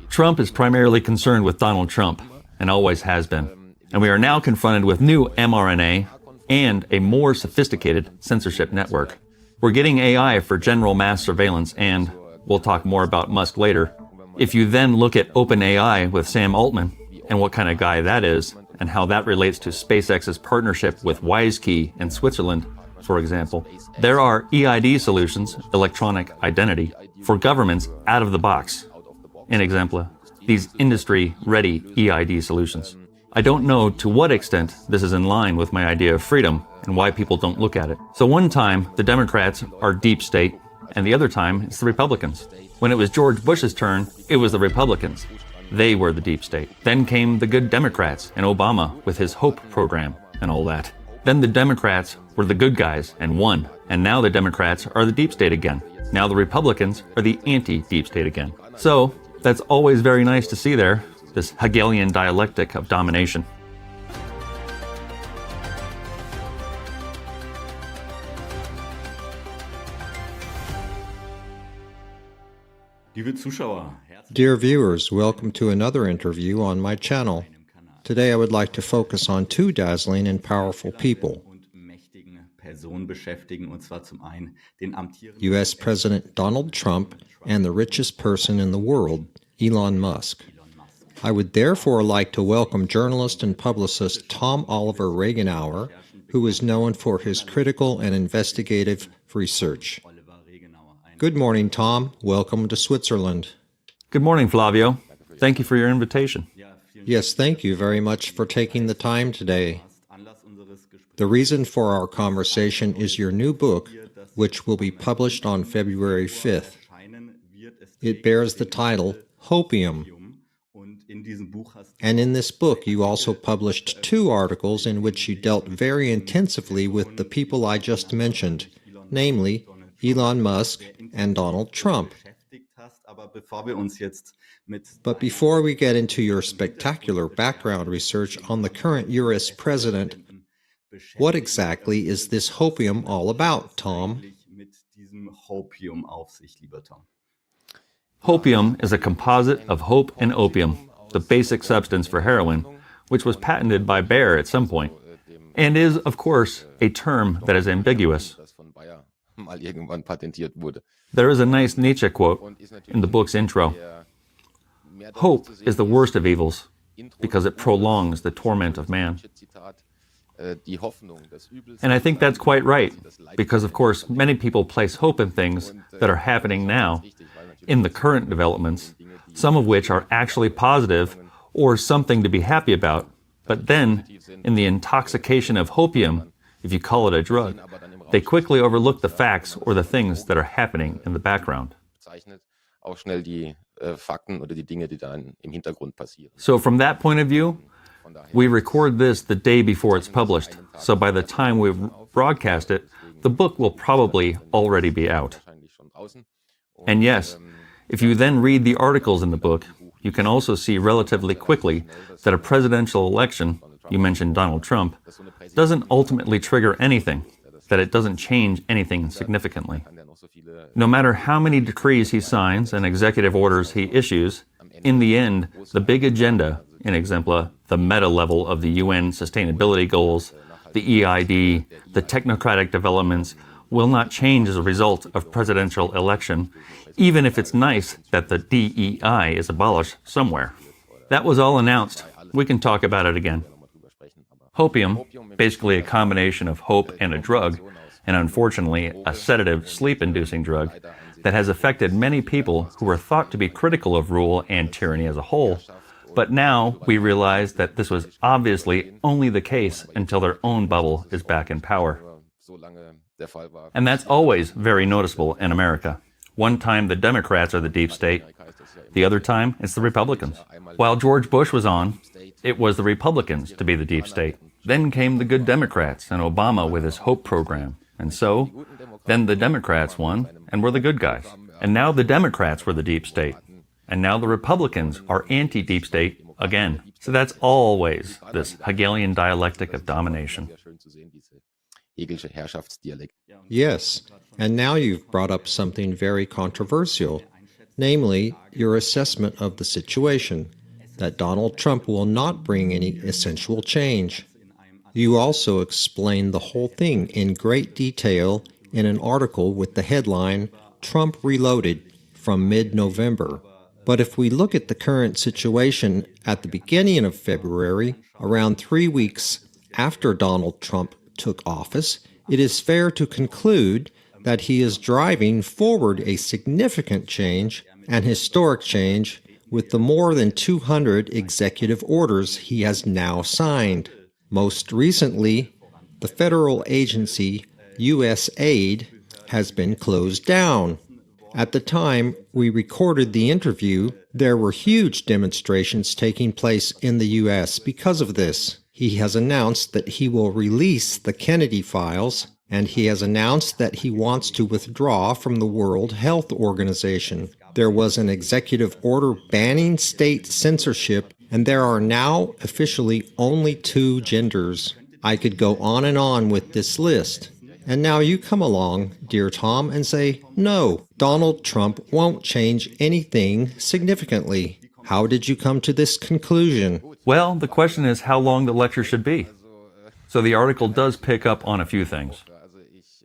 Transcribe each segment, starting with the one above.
Trump is primarily concerned with Donald Trump, and always has been. And we are now confronted with new mRNA and a more sophisticated censorship network. We're getting AI for general mass surveillance, and we'll talk more about Musk later. If you then look at OpenAI with Sam Altman, and what kind of guy that is, and how that relates to SpaceX's partnership with WiseKey in Switzerland, for example, there are EID solutions, electronic identity, for governments out of the box. In example, these industry-ready EID solutions. I don't know to what extent this is in line with my idea of freedom and why people don't look at it. So one time, the Democrats are deep state, and the other time, it's the Republicans. When it was George Bush's turn, it was the Republicans. They were the deep state. Then came the good Democrats and Obama with his HOPE program and all that. Then the Democrats were the good guys and won. And now the Democrats are the deep state again. Now the Republicans are the anti-deep state again. So that's always very nice to see there, this Hegelian dialectic of domination. Dear viewers, welcome to another interview on my channel. Today I would like to focus on two dazzling and powerful people. U.S. President Donald Trump and the richest person in the world, Elon Musk. I would therefore like to welcome journalist and publicist Tom-Oliver Regenauer, who is known for his critical and investigative research. Good morning, Tom. Welcome to Switzerland. Good morning, Flavio. Thank you for your invitation. Yes, thank you very much for taking the time today. The reason for our conversation is your new book, which will be published on February 5th. It bears the title, Hopium. And in this book, you also published two articles in which you dealt very intensively with the people I just mentioned, namely Elon Musk and Donald Trump. But before we get into your spectacular background research on the current U.S. president, what exactly is this hopium all about, Tom? Hopium is a composite of hope and opium, the basic substance for heroin, which was patented by Bayer at some point, and is, of course, a term that is ambiguous. There is a nice Nietzsche quote in the book's intro. Hope is the worst of evils because it prolongs the torment of man. And I think that's quite right, because of course many people place hope in things that are happening now, in the current developments, some of which are actually positive or something to be happy about, but then, in the intoxication of hopium, if you call it a drug, they quickly overlook the facts or the things that are happening in the background. So from that point of view, we record this the day before it's published, so by the time we broadcast it, the book will probably already be out. And yes, if you then read the articles in the book, you can also see relatively quickly that a presidential election, you mentioned Donald Trump, doesn't ultimately trigger anything, that it doesn't change anything significantly. No matter how many decrees he signs and executive orders he issues, in the end, the big agenda, in example, the meta level of the UN sustainability goals, the EID, the technocratic developments, will not change as a result of presidential election, even if it's nice that the DEI is abolished somewhere. That was all announced. We can talk about it again. Hopium, basically a combination of hope and a drug, and unfortunately a sedative sleep-inducing drug, that has affected many people who were thought to be critical of rule and tyranny as a whole, but now we realize that this was obviously only the case until their own bubble is back in power. And that's always very noticeable in America. One time the Democrats are the deep state, the other time it's the Republicans. While George Bush was on, it was the Republicans to be the deep state. Then came the good Democrats and Obama with his HOPE program. And so, then the Democrats won and were the good guys. And now the Democrats were the deep state. And now the Republicans are anti-deep state again. So that's always this Hegelian dialectic of domination. Yes, and now you've brought up something very controversial. namely your assessment of the situation, that Donald Trump will not bring any essential change. You also explained the whole thing in great detail in an article with the headline, Trump Reloaded, from mid-November. But if we look at the current situation at the beginning of February, around 3 weeks after Donald Trump took office, it is fair to conclude that he is driving forward a significant change, an historic change, with the more than 200 executive orders he has now signed. Most recently, the federal agency USAID has been closed down. At the time we recorded the interview, there were huge demonstrations taking place in the U.S. because of this. He has announced that he will release the Kennedy files, and he has announced that he wants to withdraw from the World Health Organization. There was an executive order banning state censorship, and there are now officially only 2 genders. I could go on and on with this list. And now you come along, dear Tom, and say, no, Donald Trump won't change anything significantly. How did you come to this conclusion? Well, the question is how long the lecture should be. So the article does pick up on a few things.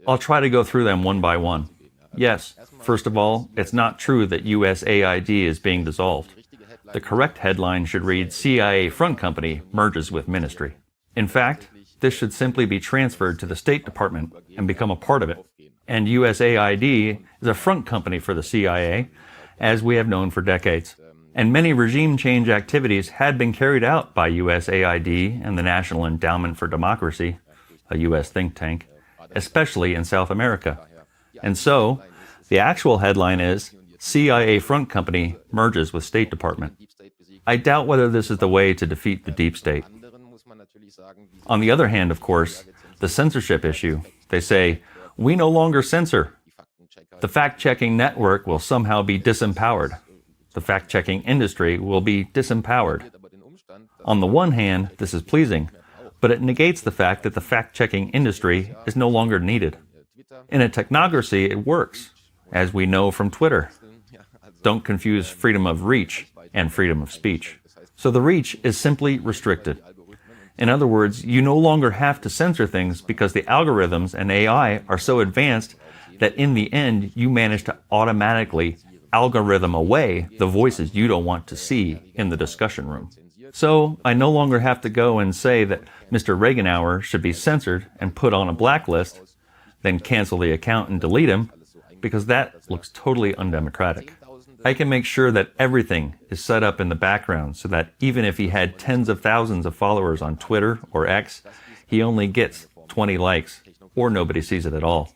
I'll try to go through them one by one. Yes, first of all, it's not true that USAID is being dissolved. The correct headline should read, CIA Front Company merges with Ministry. In fact, this should simply be transferred to the State Department and become a part of it. And USAID is a front company for the CIA, as we have known for decades. And many regime change activities had been carried out by USAID and the National Endowment for Democracy, a U.S. think tank, especially in South America. And so, the actual headline is, CIA Front Company merges with State Department. I doubt whether this is the way to defeat the deep state. On the other hand, of course, the censorship issue, they say, we no longer censor. The fact-checking network will somehow be disempowered. The fact-checking industry will be disempowered. On the one hand, this is pleasing, but it negates the fact that the fact-checking industry is no longer needed. In a technocracy, it works, as we know from Twitter. Don't confuse freedom of reach and freedom of speech. So the reach is simply restricted. In other words, you no longer have to censor things because the algorithms and AI are so advanced that in the end, you manage to automatically algorithm away the voices you don't want to see in the discussion room. So I no longer have to go and say that Mr. Regenauer should be censored and put on a blacklist, then cancel the account and delete him, because that looks totally undemocratic. I can make sure that everything is set up in the background so that even if he had tens of thousands of followers on Twitter or X, he only gets 20 likes, or nobody sees it at all.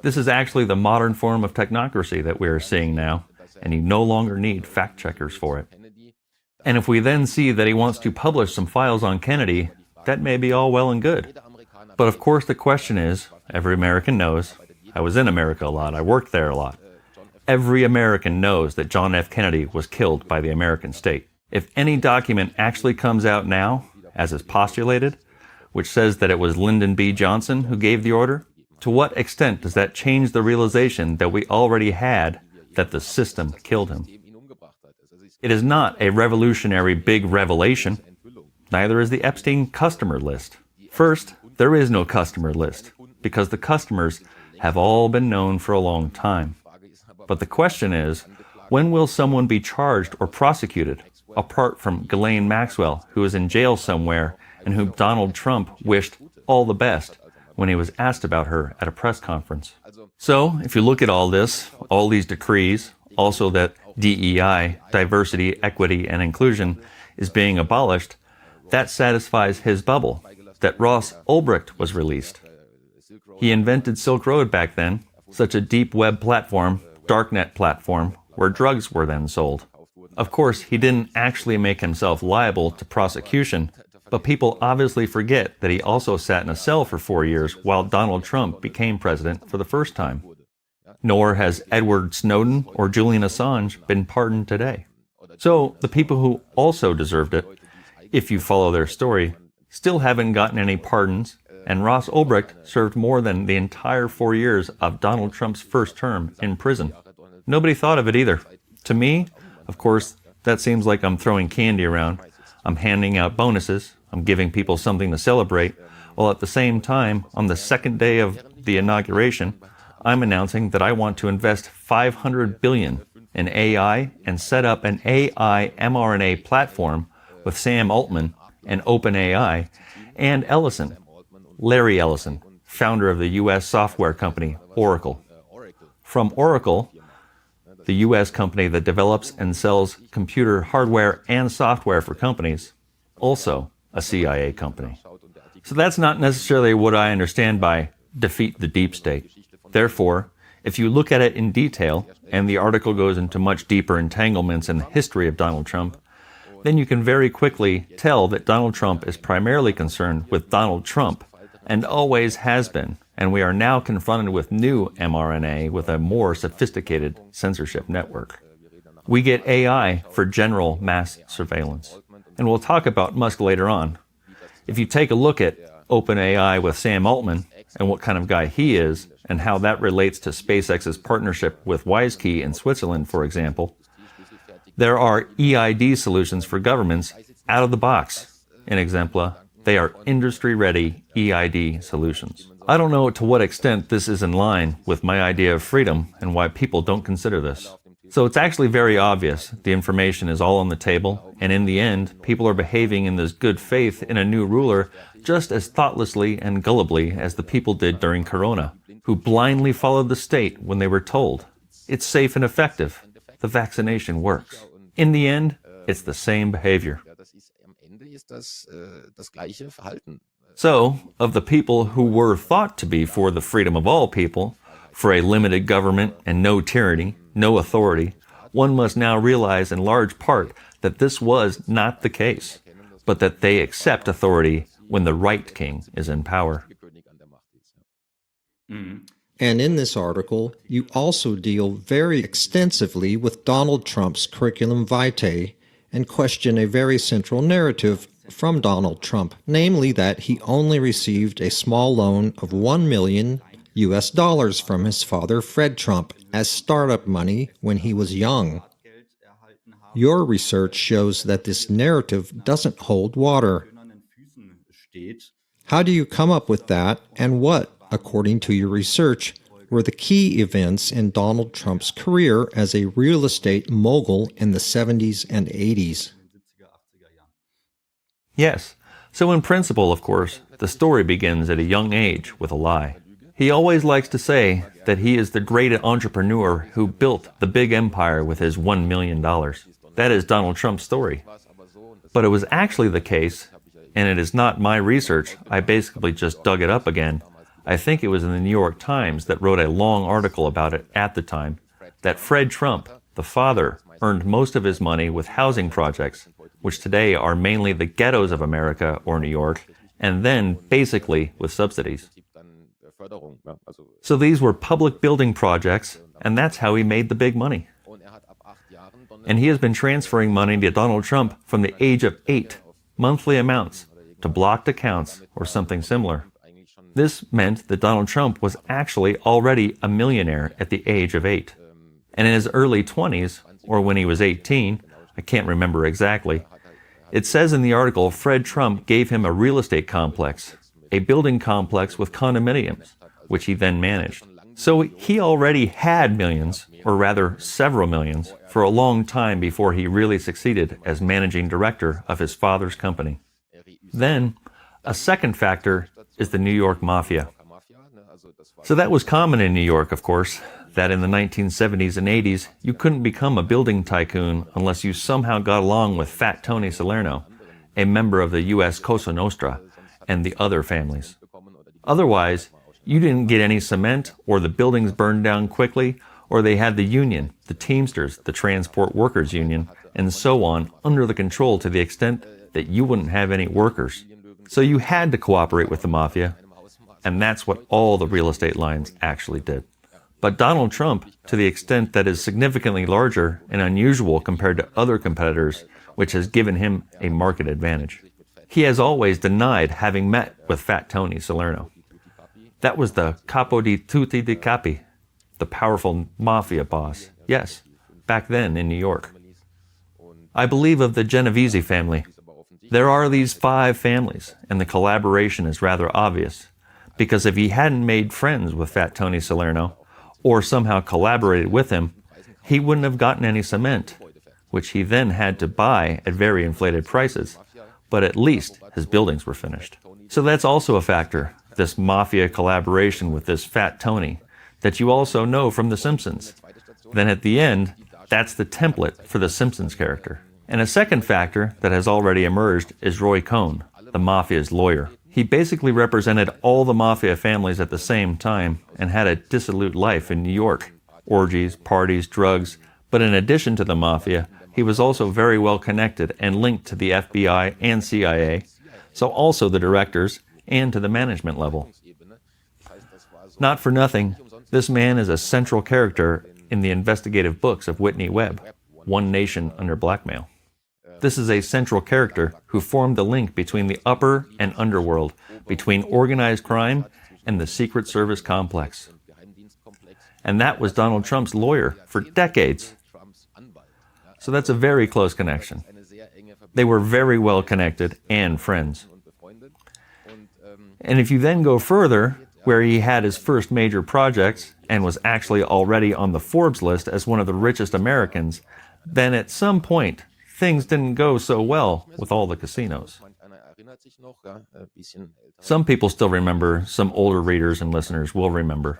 This is actually the modern form of technocracy that we are seeing now, and you no longer need fact-checkers for it. And if we then see that he wants to publish some files on Kennedy, that may be all well and good. But of course the question is, every American knows, I was in America a lot, I worked there a lot. Every American knows that John F. Kennedy was killed by the American state. If any document actually comes out now, as is postulated, which says that it was Lyndon B. Johnson who gave the order, to what extent does that change the realization that we already had that the system killed him? It is not a revolutionary big revelation. Neither is the Epstein customer list. First, there is no customer list, because the customers have all been known for a long time. But the question is, when will someone be charged or prosecuted, apart from Ghislaine Maxwell, who is in jail somewhere and whom Donald Trump wished all the best when he was asked about her at a press conference? So, if you look at all this, all these decrees, also that DEI, diversity, equity, and inclusion, is being abolished, that satisfies his bubble, that Ross Ulbricht was released. He invented Silk Road back then, such a deep web platform, darknet platform, where drugs were then sold. Of course, he didn't actually make himself liable to prosecution, but people obviously forget that he also sat in a cell for 4 years while Donald Trump became president for the first time. Nor has Edward Snowden or Julian Assange been pardoned today. So the people who also deserved it, if you follow their story, still haven't gotten any pardons, and Ross Ulbricht served more than the entire 4 years of Donald Trump's first term in prison. Nobody thought of it either. To me, of course, that seems like I'm throwing candy around. I'm handing out bonuses. I'm giving people something to celebrate, while at the same time, on the second day of the inauguration, I'm announcing that I want to invest $500 billion in AI and set up an AI mRNA platform with Sam Altman and OpenAI and Ellison, Larry Ellison, founder of the U.S. software company Oracle. From Oracle, the U.S. company that develops and sells computer hardware and software for companies, also a CIA company. So that's not necessarily what I understand by defeat the deep state. Therefore, if you look at it in detail, and the article goes into much deeper entanglements in the history of Donald Trump, then you can very quickly tell that Donald Trump is primarily concerned with Donald Trump, and always has been, and we are now confronted with new mRNA with a more sophisticated censorship network. We get AI for general mass surveillance, and we'll talk about Musk later on. If you take a look at OpenAI with Sam Altman, and what kind of guy he is, and how that relates to SpaceX's partnership with WiseKey in Switzerland, for example, there are EID solutions for governments out of the box. In Exempla, they are industry-ready EID solutions. I don't know to what extent this is in line with my idea of freedom and why people don't consider this. So it's actually very obvious the information is all on the table, and in the end, people are behaving in this good faith in a new ruler just as thoughtlessly and gullibly as the people did during Corona, who blindly followed the state when they were told, it's safe and effective, the vaccination works. In the end, it's the same behavior. So, of the people who were thought to be for the freedom of all people, for a limited government and no tyranny, no authority, one must now realize in large part that this was not the case, but that they accept authority when the right king is in power. And in this article, you also deal very extensively with Donald Trump's curriculum vitae and question a very central narrative from Donald Trump, namely that he only received a small loan of $1 million from his father, Fred Trump, as startup money when he was young. Your research shows that this narrative doesn't hold water. How do you come up with that, and what, according to your research, were the key events in Donald Trump's career as a real estate mogul in the 70s and 80s? Yes. So in principle, of course, the story begins at a young age with a lie. He always likes to say that he is the great entrepreneur who built the big empire with his $1 million. That is Donald Trump's story. But it was actually the case, and it is not my research, I basically just dug it up again. I think it was in the New York Times that wrote a long article about it at the time, that Fred Trump, the father, earned most of his money with housing projects, which today are mainly the ghettos of America or New York, and then basically with subsidies. So these were public building projects, and that's how he made the big money. And he has been transferring money to Donald Trump from the age of 8, monthly amounts, to blocked accounts or something similar. This meant that Donald Trump was actually already a millionaire at the age of 8. And in his early 20s, or when he was 18, I can't remember exactly, it says in the article Fred Trump gave him a real estate complex, a building complex with condominiums, which he then managed. So he already had millions, or rather several millions, for a long time before he really succeeded as managing director of his father's company. Then, a second factor is the New York Mafia. So that was common in New York, of course, that in the 1970s and 80s, you couldn't become a building tycoon unless you somehow got along with Fat Tony Salerno, a member of the U.S. Cosa Nostra, and the other families. Otherwise, you didn't get any cement, or the buildings burned down quickly, or they had the union, the Teamsters, the Transport Workers Union, and so on, under the control to the extent that you wouldn't have any workers. So you had to cooperate with the mafia, and that's what all the real estate lines actually did. But Donald Trump, to the extent that is significantly larger and unusual compared to other competitors, which has given him a market advantage. He has always denied having met with Fat Tony Salerno. That was the capo di tutti di capi, the powerful mafia boss. Yes, back then in New York. I believe of the Genovese family. There are these 5 families, and the collaboration is rather obvious, because if he hadn't made friends with Fat Tony Salerno, or somehow collaborated with him, he wouldn't have gotten any cement, which he then had to buy at very inflated prices, but at least his buildings were finished. So that's also a factor, this mafia collaboration with this Fat Tony, that you also know from The Simpsons. Then at the end, that's the template for the Simpsons character. And a second factor that has already emerged is Roy Cohn, the mafia's lawyer. He basically represented all the mafia families at the same time and had a dissolute life in New York. Orgies, parties, drugs. But in addition to the mafia, he was also very well connected and linked to the FBI and CIA, so also the directors and to the management level. Not for nothing, this man is a central character in the investigative books of Whitney Webb, One Nation Under Blackmail. This is a central character who formed the link between the upper and underworld, between organized crime and the Secret Service complex. And that was Donald Trump's lawyer for decades. So that's a very close connection. They were very well connected and friends. And if you then go further, where he had his first major projects and was actually already on the Forbes list as one of the richest Americans, then at some point, things didn't go so well with all the casinos. Some people still remember, some older readers and listeners will remember,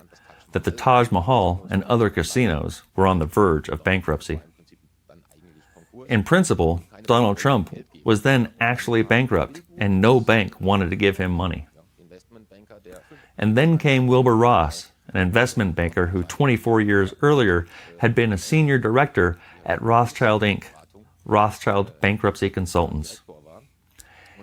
that the Taj Mahal and other casinos were on the verge of bankruptcy. In principle, Donald Trump was then actually bankrupt, and no bank wanted to give him money. And then came Wilbur Ross, an investment banker who 24 years earlier had been a senior director at Rothschild Inc., Rothschild Bankruptcy Consultants.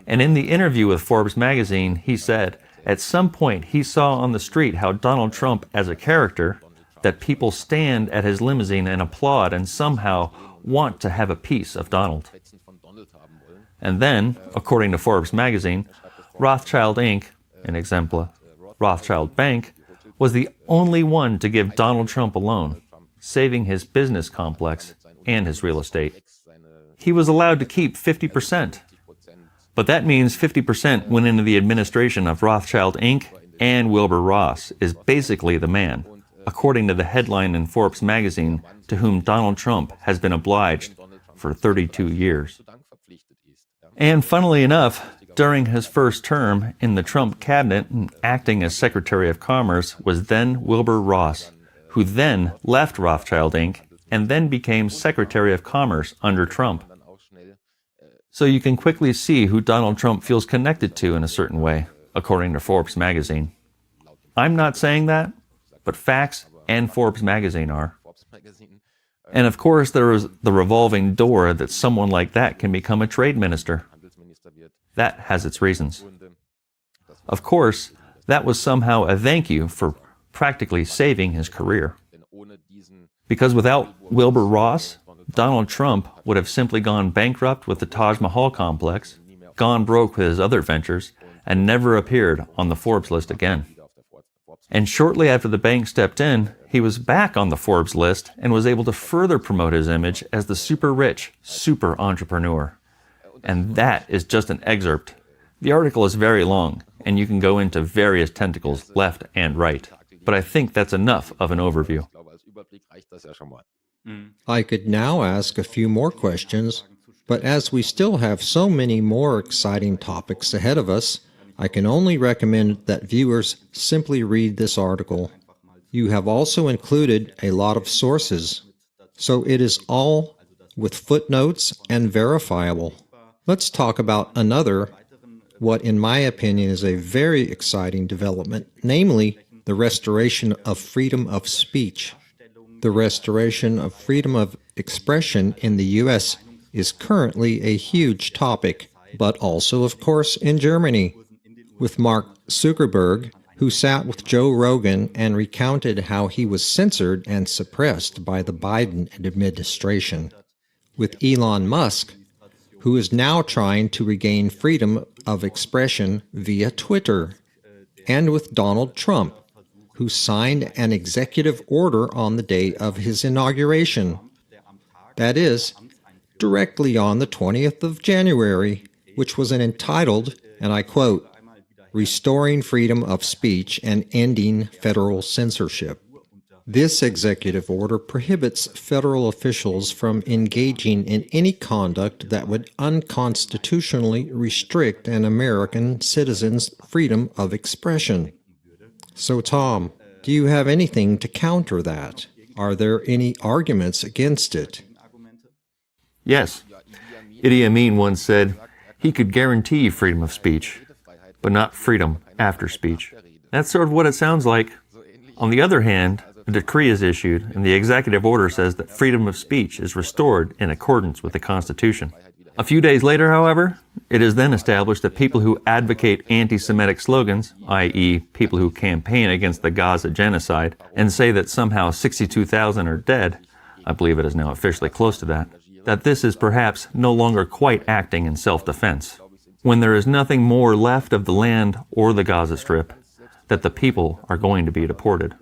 And in the interview with Forbes magazine, he said, at some point he saw on the street how Donald Trump as a character, that people stand at his limousine and applaud and somehow want to have a piece of Donald. And then, according to Forbes magazine, Rothschild Inc., an exemplar, Rothschild Bank, was the only one to give Donald Trump a loan, saving his business complex and his real estate. He was allowed to keep 50%. But that means 50% went into the administration of Rothschild Inc., and Wilbur Ross is basically the man, according to the headline in Forbes magazine, to whom Donald Trump has been obliged for 32 years. And funnily enough, during his first term in the Trump cabinet and acting as Secretary of Commerce was then Wilbur Ross, who then left Rothschild Inc. and then became Secretary of Commerce under Trump. So you can quickly see who Donald Trump feels connected to in a certain way, according to Forbes magazine. I'm not saying that, but facts and Forbes magazine are. And of course, there is the revolving door that someone like that can become a trade minister. That has its reasons. Of course, that was somehow a thank you for practically saving his career. Because without Wilbur Ross, Donald Trump would have simply gone bankrupt with the Taj Mahal complex, gone broke with his other ventures, and never appeared on the Forbes list again. And shortly after the bank stepped in, he was back on the Forbes list and was able to further promote his image as the super rich, super entrepreneur. And that is just an excerpt. The article is very long, and you can go into various tentacles left and right. But I think that's enough of an overview. I could now ask a few more questions, but as we still have so many more exciting topics ahead of us, I can only recommend that viewers simply read this article. You have also included a lot of sources, so it is all with footnotes and verifiable. Let's talk about another, what in my opinion is a very exciting development, namely the restoration of freedom of speech. The restoration of freedom of expression in the U.S. is currently a huge topic, but also, of course, in Germany, with Mark Zuckerberg, who sat with Joe Rogan and recounted how he was censored and suppressed by the Biden administration, with Elon Musk, who is now trying to regain freedom of expression via Twitter, and with Donald Trump, who signed an executive order on the day of his inauguration, That is, directly on the 20th of January, which was entitled, and I quote, "Restoring Freedom of Speech and Ending Federal Censorship." This executive order prohibits federal officials from engaging in any conduct that would unconstitutionally restrict an American citizen's freedom of expression. So, Tom, do you have anything to counter that? Are there any arguments against it? Yes. Idi Amin once said he could guarantee freedom of speech, but not freedom after speech. That's sort of what it sounds like. On the other hand, a decree is issued, and the executive order says that freedom of speech is restored in accordance with the Constitution. A few days later, however, it is then established that people who advocate anti-Semitic slogans, i.e. people who campaign against the Gaza genocide, and say that somehow 62,000 are dead, I believe it is now officially close to that this is perhaps no longer quite acting in self-defense, when there is nothing more left of the land or the Gaza Strip, that the people are going to be deported.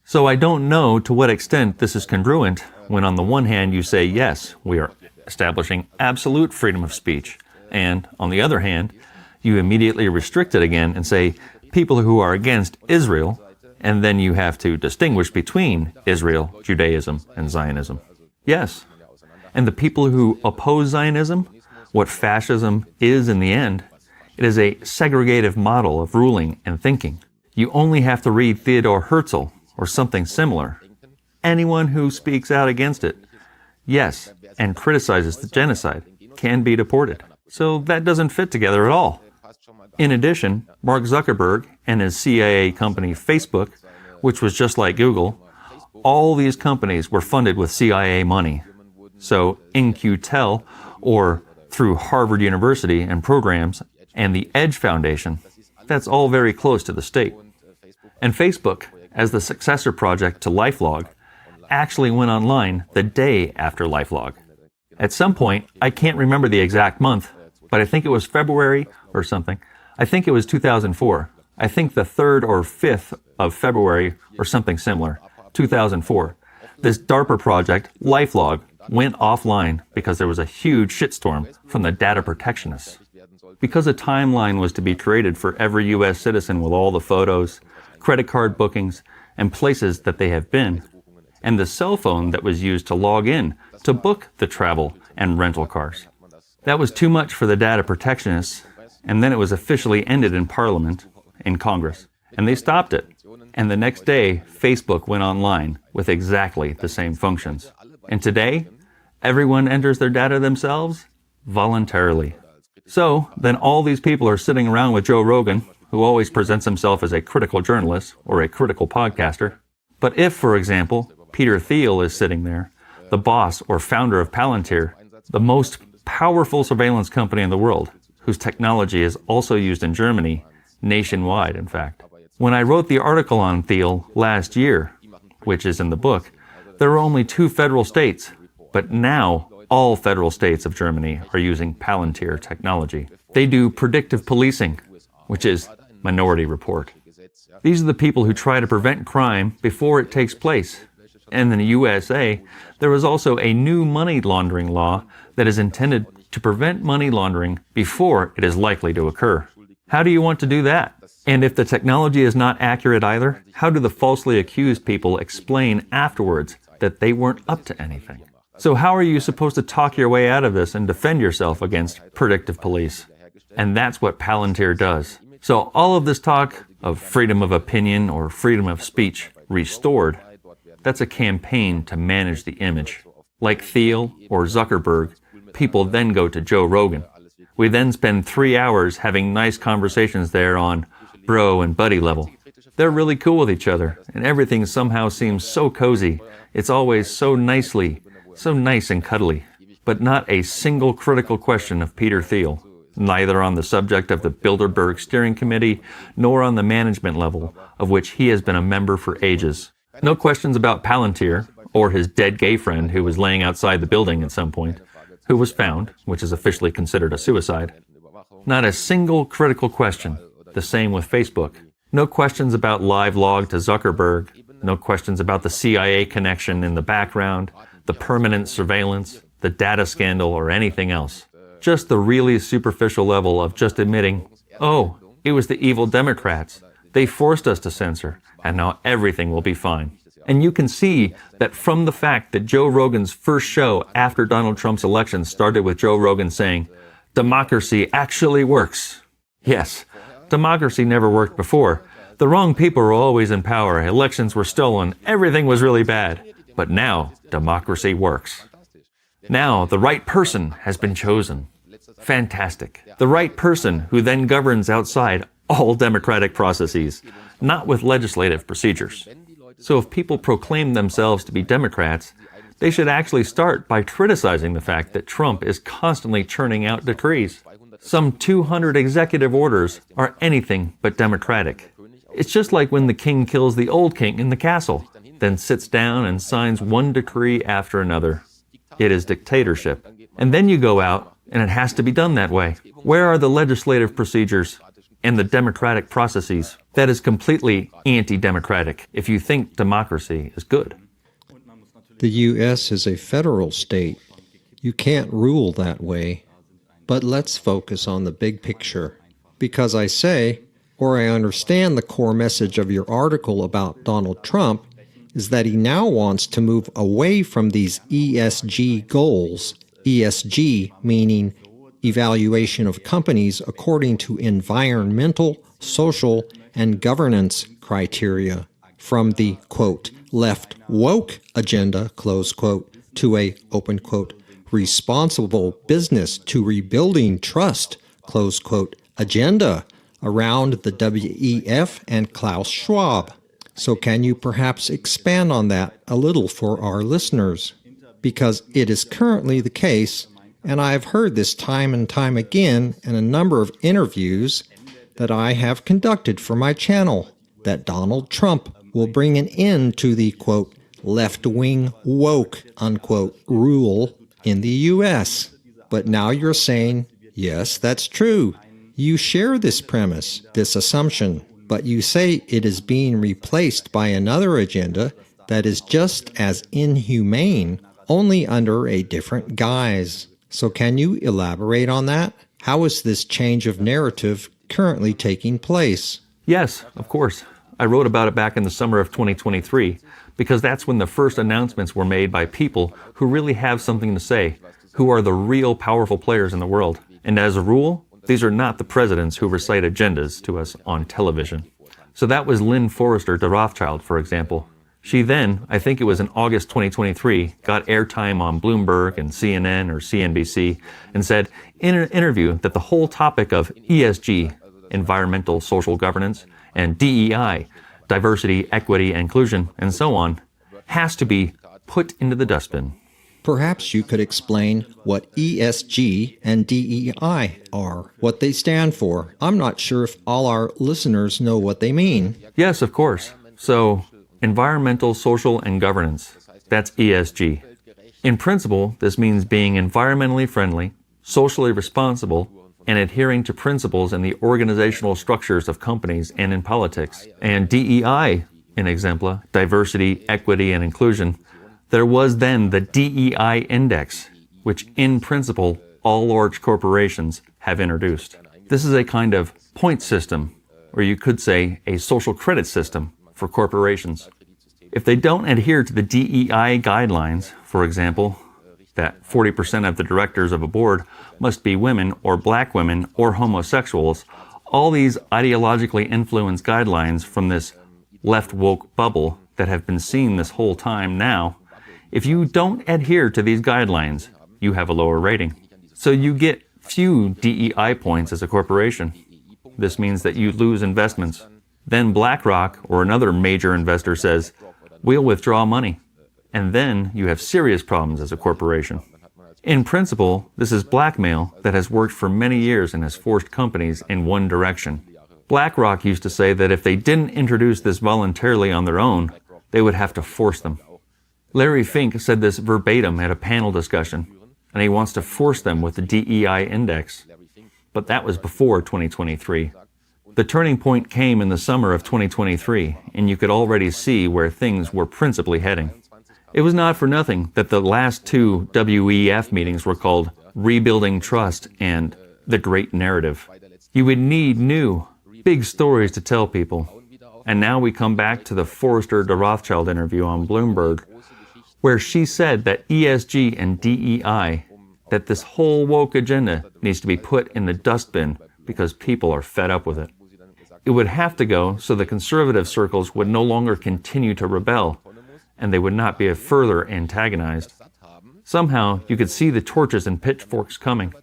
So I don't know to what extent this is congruent when on the one hand you say, yes, we are establishing absolute freedom of speech, and on the other hand, you immediately restrict it again and say people who are against Israel, and then you have to distinguish between Israel, Judaism, and Zionism. Yes. And the people who oppose Zionism, what fascism is in the end, it is a segregative model of ruling and thinking. You only have to read Theodore Herzl or something similar. Anyone who speaks out against it, yes, and criticizes the genocide, can be deported. So that doesn't fit together at all. In addition, Mark Zuckerberg and his CIA company Facebook, which was just like Google, all these companies were funded with CIA money. So In-Q-Tel, or through Harvard University and programs, and the Edge Foundation, that's all very close to the state. And Facebook, as the successor project to LifeLog, actually went online the day after LifeLog. At some point, I can't remember the exact month, but I think it was February or something. I think it was 2004. I think the 3rd or 5th of February or something similar, 2004. This DARPA project, LifeLog, went offline because there was a huge shitstorm from the data protectionists. Because a timeline was to be created for every U.S. citizen with all the photos, credit card bookings, and places that they have been, and the cell phone that was used to log in to book the travel and rental cars. That was too much for the data protectionists, and then it was officially ended in Parliament, in Congress, and they stopped it. And the next day, Facebook went online with exactly the same functions. And today, everyone enters their data themselves voluntarily. So, then all these people are sitting around with Joe Rogan, who always presents himself as a critical journalist or a critical podcaster. But if, for example, Peter Thiel is sitting there, the boss or founder of Palantir, the most powerful surveillance company in the world, whose technology is also used in Germany, nationwide, in fact. When I wrote the article on Thiel last year, which is in the book, there were only 2 federal states, but now all federal states of Germany are using Palantir technology. They do predictive policing, which is Minority Report. These are the people who try to prevent crime before it takes place. And in the USA, there is also a new money laundering law that is intended to prevent money laundering before it is likely to occur. How do you want to do that? And if the technology is not accurate either, how do the falsely accused people explain afterwards that they weren't up to anything? So how are you supposed to talk your way out of this and defend yourself against predictive police? And that's what Palantir does. So all of this talk of freedom of opinion or freedom of speech restored, that's a campaign to manage the image. Like Thiel or Zuckerberg, people then go to Joe Rogan. We then spend 3 hours having nice conversations there on bro and buddy level. They're really cool with each other, and everything somehow seems so cozy. It's always so nice and cuddly. But not a single critical question of Peter Thiel, neither on the subject of the Bilderberg Steering Committee, nor on the management level, of which he has been a member for ages. No questions about Palantir, or his dead gay friend who was laying outside the building at some point, who was found, which is officially considered a suicide. Not a single critical question. The same with Facebook. No questions about LiveLog to Zuckerberg. No questions about the CIA connection in the background, the permanent surveillance, the data scandal, or anything else. Just the really superficial level of just admitting, oh, it was the evil Democrats. They forced us to censor, and now everything will be fine. And you can see that from the fact that Joe Rogan's first show after Donald Trump's election started with Joe Rogan saying, democracy actually works. Yes, democracy never worked before. The wrong people were always in power, elections were stolen, everything was really bad. But now, democracy works. Now, the right person has been chosen. Fantastic. The right person who then governs outside all democratic processes, not with legislative procedures. So if people proclaim themselves to be Democrats, they should actually start by criticizing the fact that Trump is constantly churning out decrees. Some 200 executive orders are anything but democratic. It's just like when the king kills the old king in the castle, then sits down and signs one decree after another. It is dictatorship. And then you go out, and it has to be done that way. Where are the legislative procedures and the democratic processes? That is completely anti-democratic if you think democracy is good. The U.S. is a federal state. You can't rule that way. But let's focus on the big picture. Because I say, or I understand the core message of your article about Donald Trump, is that he now wants to move away from these ESG goals, ESG meaning evaluation of companies according to environmental, social, and governance criteria, from the, quote, left woke agenda, close quote, to a, open quote, responsible business to rebuilding trust, close quote, agenda around the WEF and Klaus Schwab. So can you perhaps expand on that a little for our listeners? Because it is currently the case, and I have heard this time and time again in a number of interviews that I have conducted for my channel, that Donald Trump will bring an end to the, quote, left-wing woke, unquote, rule in the U.S. But now you're saying, yes, that's true. You share this premise, this assumption, but you say it is being replaced by another agenda that is just as inhumane, only under a different guise. So can you elaborate on that? How is this change of narrative currently taking place? Yes, of course. I wrote about it back in the summer of 2023, because that's when the first announcements were made by people who really have something to say, who are the real powerful players in the world. And as a rule, these are not the presidents who recite agendas to us on television. So that was Lynn Forrester de Rothschild, for example. She then, I think it was in August 2023, got airtime on Bloomberg and CNN or CNBC and said in an interview that the whole topic of ESG, environmental social governance, and DEI, diversity, equity, inclusion, and so on, has to be put into the dustbin. Perhaps you could explain what ESG and DEI are, what they stand for. I'm not sure if all our listeners know what they mean. Yes, of course. So, environmental, social, and governance. That's ESG. In principle, this means being environmentally friendly, socially responsible, and adhering to principles in the organizational structures of companies and in politics. And DEI, in exempla, diversity, equity, and inclusion, there was then the DEI index, which in principle all large corporations have introduced. This is a kind of point system, or you could say a social credit system for corporations. If they don't adhere to the DEI guidelines, for example, that 40% of the directors of a board must be women or black women or homosexuals, all these ideologically influenced guidelines from this left woke bubble that have been seen this whole time now, if you don't adhere to these guidelines, you have a lower rating. So you get few DEI points as a corporation. This means that you lose investments. Then BlackRock or another major investor says, we'll withdraw money. And then you have serious problems as a corporation. In principle, this is blackmail that has worked for many years and has forced companies in one direction. BlackRock used to say that if they didn't introduce this voluntarily on their own, they would have to force them. Larry Fink said this verbatim at a panel discussion, and he wants to force them with the DEI index. But that was before 2023. The turning point came in the summer of 2023, and you could already see where things were principally heading. It was not for nothing that the last two WEF meetings were called Rebuilding Trust and The Great Narrative. You would need new, big stories to tell people. And now we come back to the Forrester de Rothschild interview on Bloomberg, where she said that ESG and DEI, that this whole woke agenda needs to be put in the dustbin because people are fed up with it. It would have to go so the conservative circles would no longer continue to rebel, and they would not be further antagonized. Somehow, you could see the torches and pitchforks coming.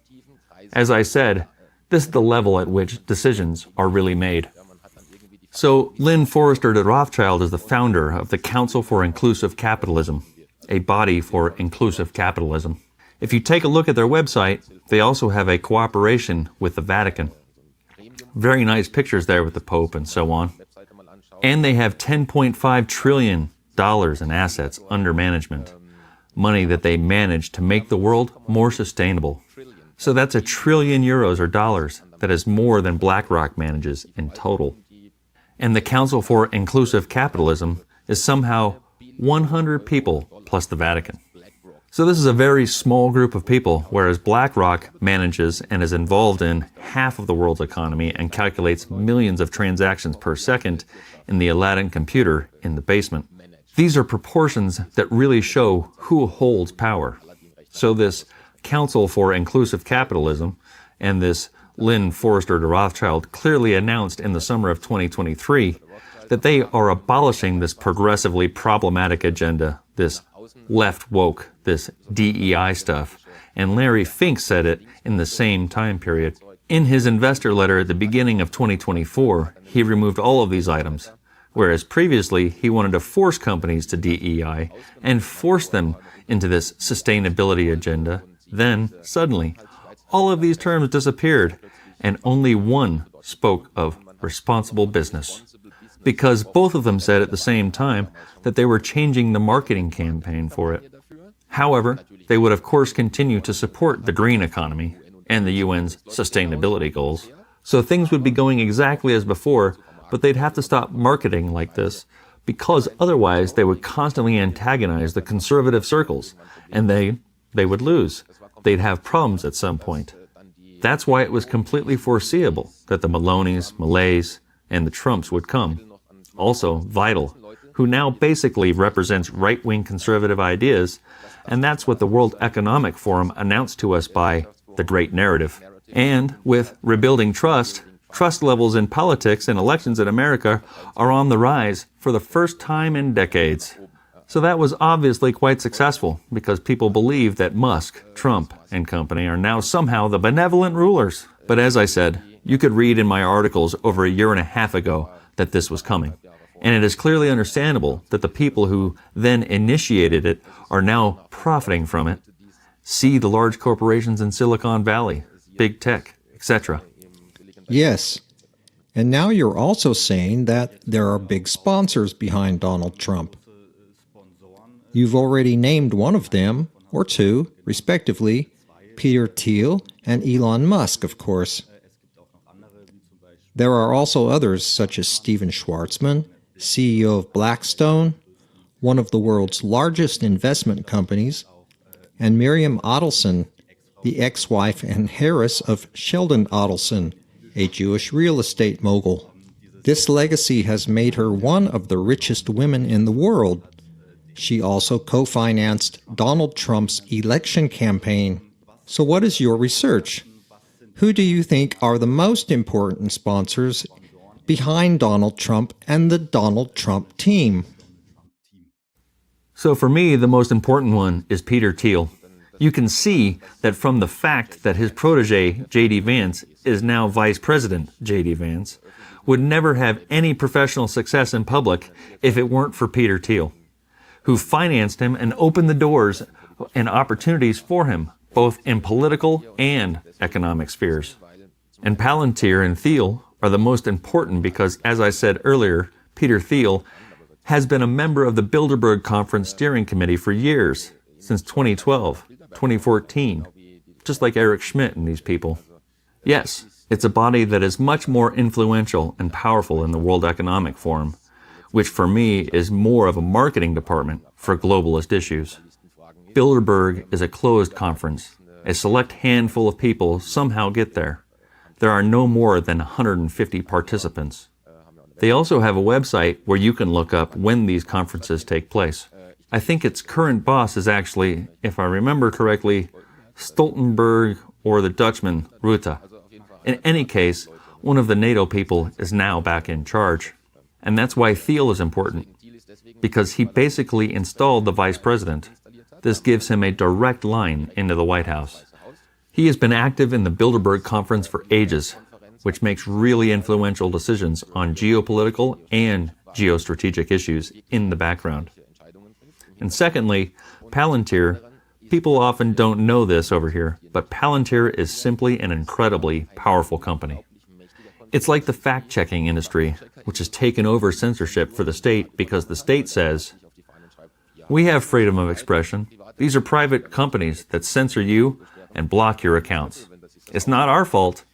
As I said, this is the level at which decisions are really made. So, Lynn Forrester de Rothschild is the founder of the Council for Inclusive Capitalism, a body for inclusive capitalism. If you take a look at their website, they also have a cooperation with the Vatican. Very nice pictures there with the Pope and so on. And they have $10.5 trillion in assets under management, money that they manage to make the world more sustainable. So that's €1 trillion or dollars. That is more than BlackRock manages in total. And the Council for Inclusive Capitalism is somehow 100 people plus the Vatican. So this is a very small group of people, whereas BlackRock manages and is involved in half of the world's economy and calculates millions of transactions per second in the Aladdin computer in the basement. These are proportions that really show who holds power. So this Council for Inclusive Capitalism and this Lynn Forrester de Rothschild clearly announced in the summer of 2023 that they are abolishing this progressively problematic agenda, this left woke, this DEI stuff. And Larry Fink said it in the same time period. In his investor letter at the beginning of 2024, he removed all of these items, whereas previously he wanted to force companies to DEI and force them into this sustainability agenda. Then, suddenly, all of these terms disappeared, and only one spoke of responsible business. Because both of them said at the same time that they were changing the marketing campaign for it. However, they would of course continue to support the green economy and the UN's sustainability goals. So things would be going exactly as before, but they'd have to stop marketing like this because otherwise they would constantly antagonize the conservative circles, and they would lose. They'd have problems at some point. That's why it was completely foreseeable that the Maloneys, Malays, and the Trumps would come. Also, Vital, who now basically represents right-wing conservative ideas, and that's what the World Economic Forum announced to us by the Great Narrative. And with rebuilding trust, trust levels in politics and elections in America are on the rise for the first time in decades. So that was obviously quite successful because people believe that Musk, Trump, and company are now somehow the benevolent rulers. But as I said, you could read in my articles over a year and a half ago that this was coming. And it is clearly understandable that the people who then initiated it are now profiting from it. See the large corporations in Silicon Valley, big tech, etc. Yes. And now you're also saying that there are big sponsors behind Donald Trump. You've already named one of them, or two, respectively, Peter Thiel and Elon Musk, of course. There are also others such as Steven Schwarzman, CEO of Blackstone, one of the world's largest investment companies, and Miriam Adelson, the ex-wife and heiress of Sheldon Adelson, a Jewish real estate mogul. This legacy has made her one of the richest women in the world. She also co-financed Donald Trump's election campaign. So what is your research? Who do you think are the most important sponsors behind Donald Trump and the Donald Trump team? So for me, the most important one is Peter Thiel. You can see that from the fact that his protege, J.D. Vance, is now Vice President J.D. Vance, would never have any professional success in public if it weren't for Peter Thiel, who financed him and opened the doors and opportunities for him, both in political and economic spheres. And Palantir and Thiel are the most important because, as I said earlier, Peter Thiel has been a member of the Bilderberg Conference Steering Committee for years, since 2012, 2014, just like Eric Schmidt and these people. Yes, it's a body that is much more influential and powerful in the World Economic Forum, which for me is more of a marketing department for globalist issues. Bilderberg is a closed conference. A select handful of people somehow get there. There are no more than 150 participants. They also have a website where you can look up when these conferences take place. I think its current boss is actually, if I remember correctly, Stoltenberg or the Dutchman, Rutte. In any case, one of the NATO people is now back in charge. And that's why Thiel is important, because he basically installed the vice president. This gives him a direct line into the White House. He has been active in the Bilderberg Conference for ages, which makes really influential decisions on geopolitical and geostrategic issues in the background. And secondly, Palantir. People often don't know this over here, but Palantir is simply an incredibly powerful company. It's like the fact-checking industry, which has taken over censorship for the state because the state says, we have freedom of expression. These are private companies that censor you and block your accounts. It's not our fault.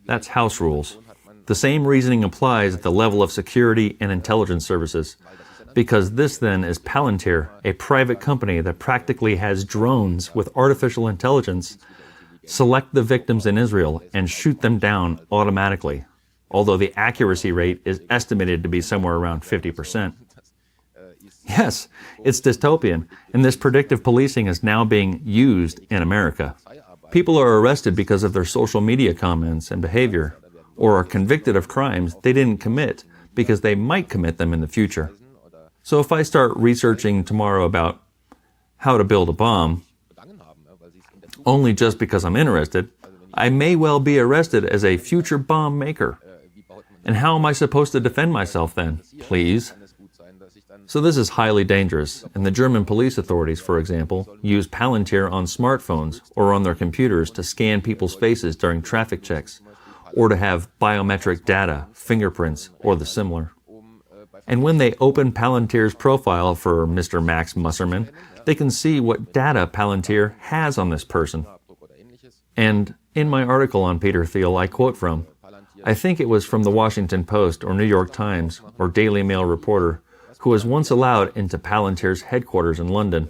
That's house rules. The same reasoning applies at the level of security and intelligence services, because this then is Palantir, a private company that practically has drones with artificial intelligence select the victims in Israel and shoot them down automatically, although the accuracy rate is estimated to be somewhere around 50%. Yes, it's dystopian, and this predictive policing is now being used in America. People are arrested because of their social media comments and behavior, or are convicted of crimes they didn't commit because they might commit them in the future. So if I start researching tomorrow about how to build a bomb, only just because I'm interested, I may well be arrested as a future bomb maker. And how am I supposed to defend myself then? Please. So this is highly dangerous, and the German police authorities, for example, use Palantir on smartphones or on their computers to scan people's faces during traffic checks, or to have biometric data, fingerprints, or the similar. And when they open Palantir's profile for Mr. Max Musserman, they can see what data Palantir has on this person. And in my article on Peter Thiel, I quote from, I think it was from the Washington Post or New York Times or Daily Mail reporter, who was once allowed into Palantir's headquarters in London.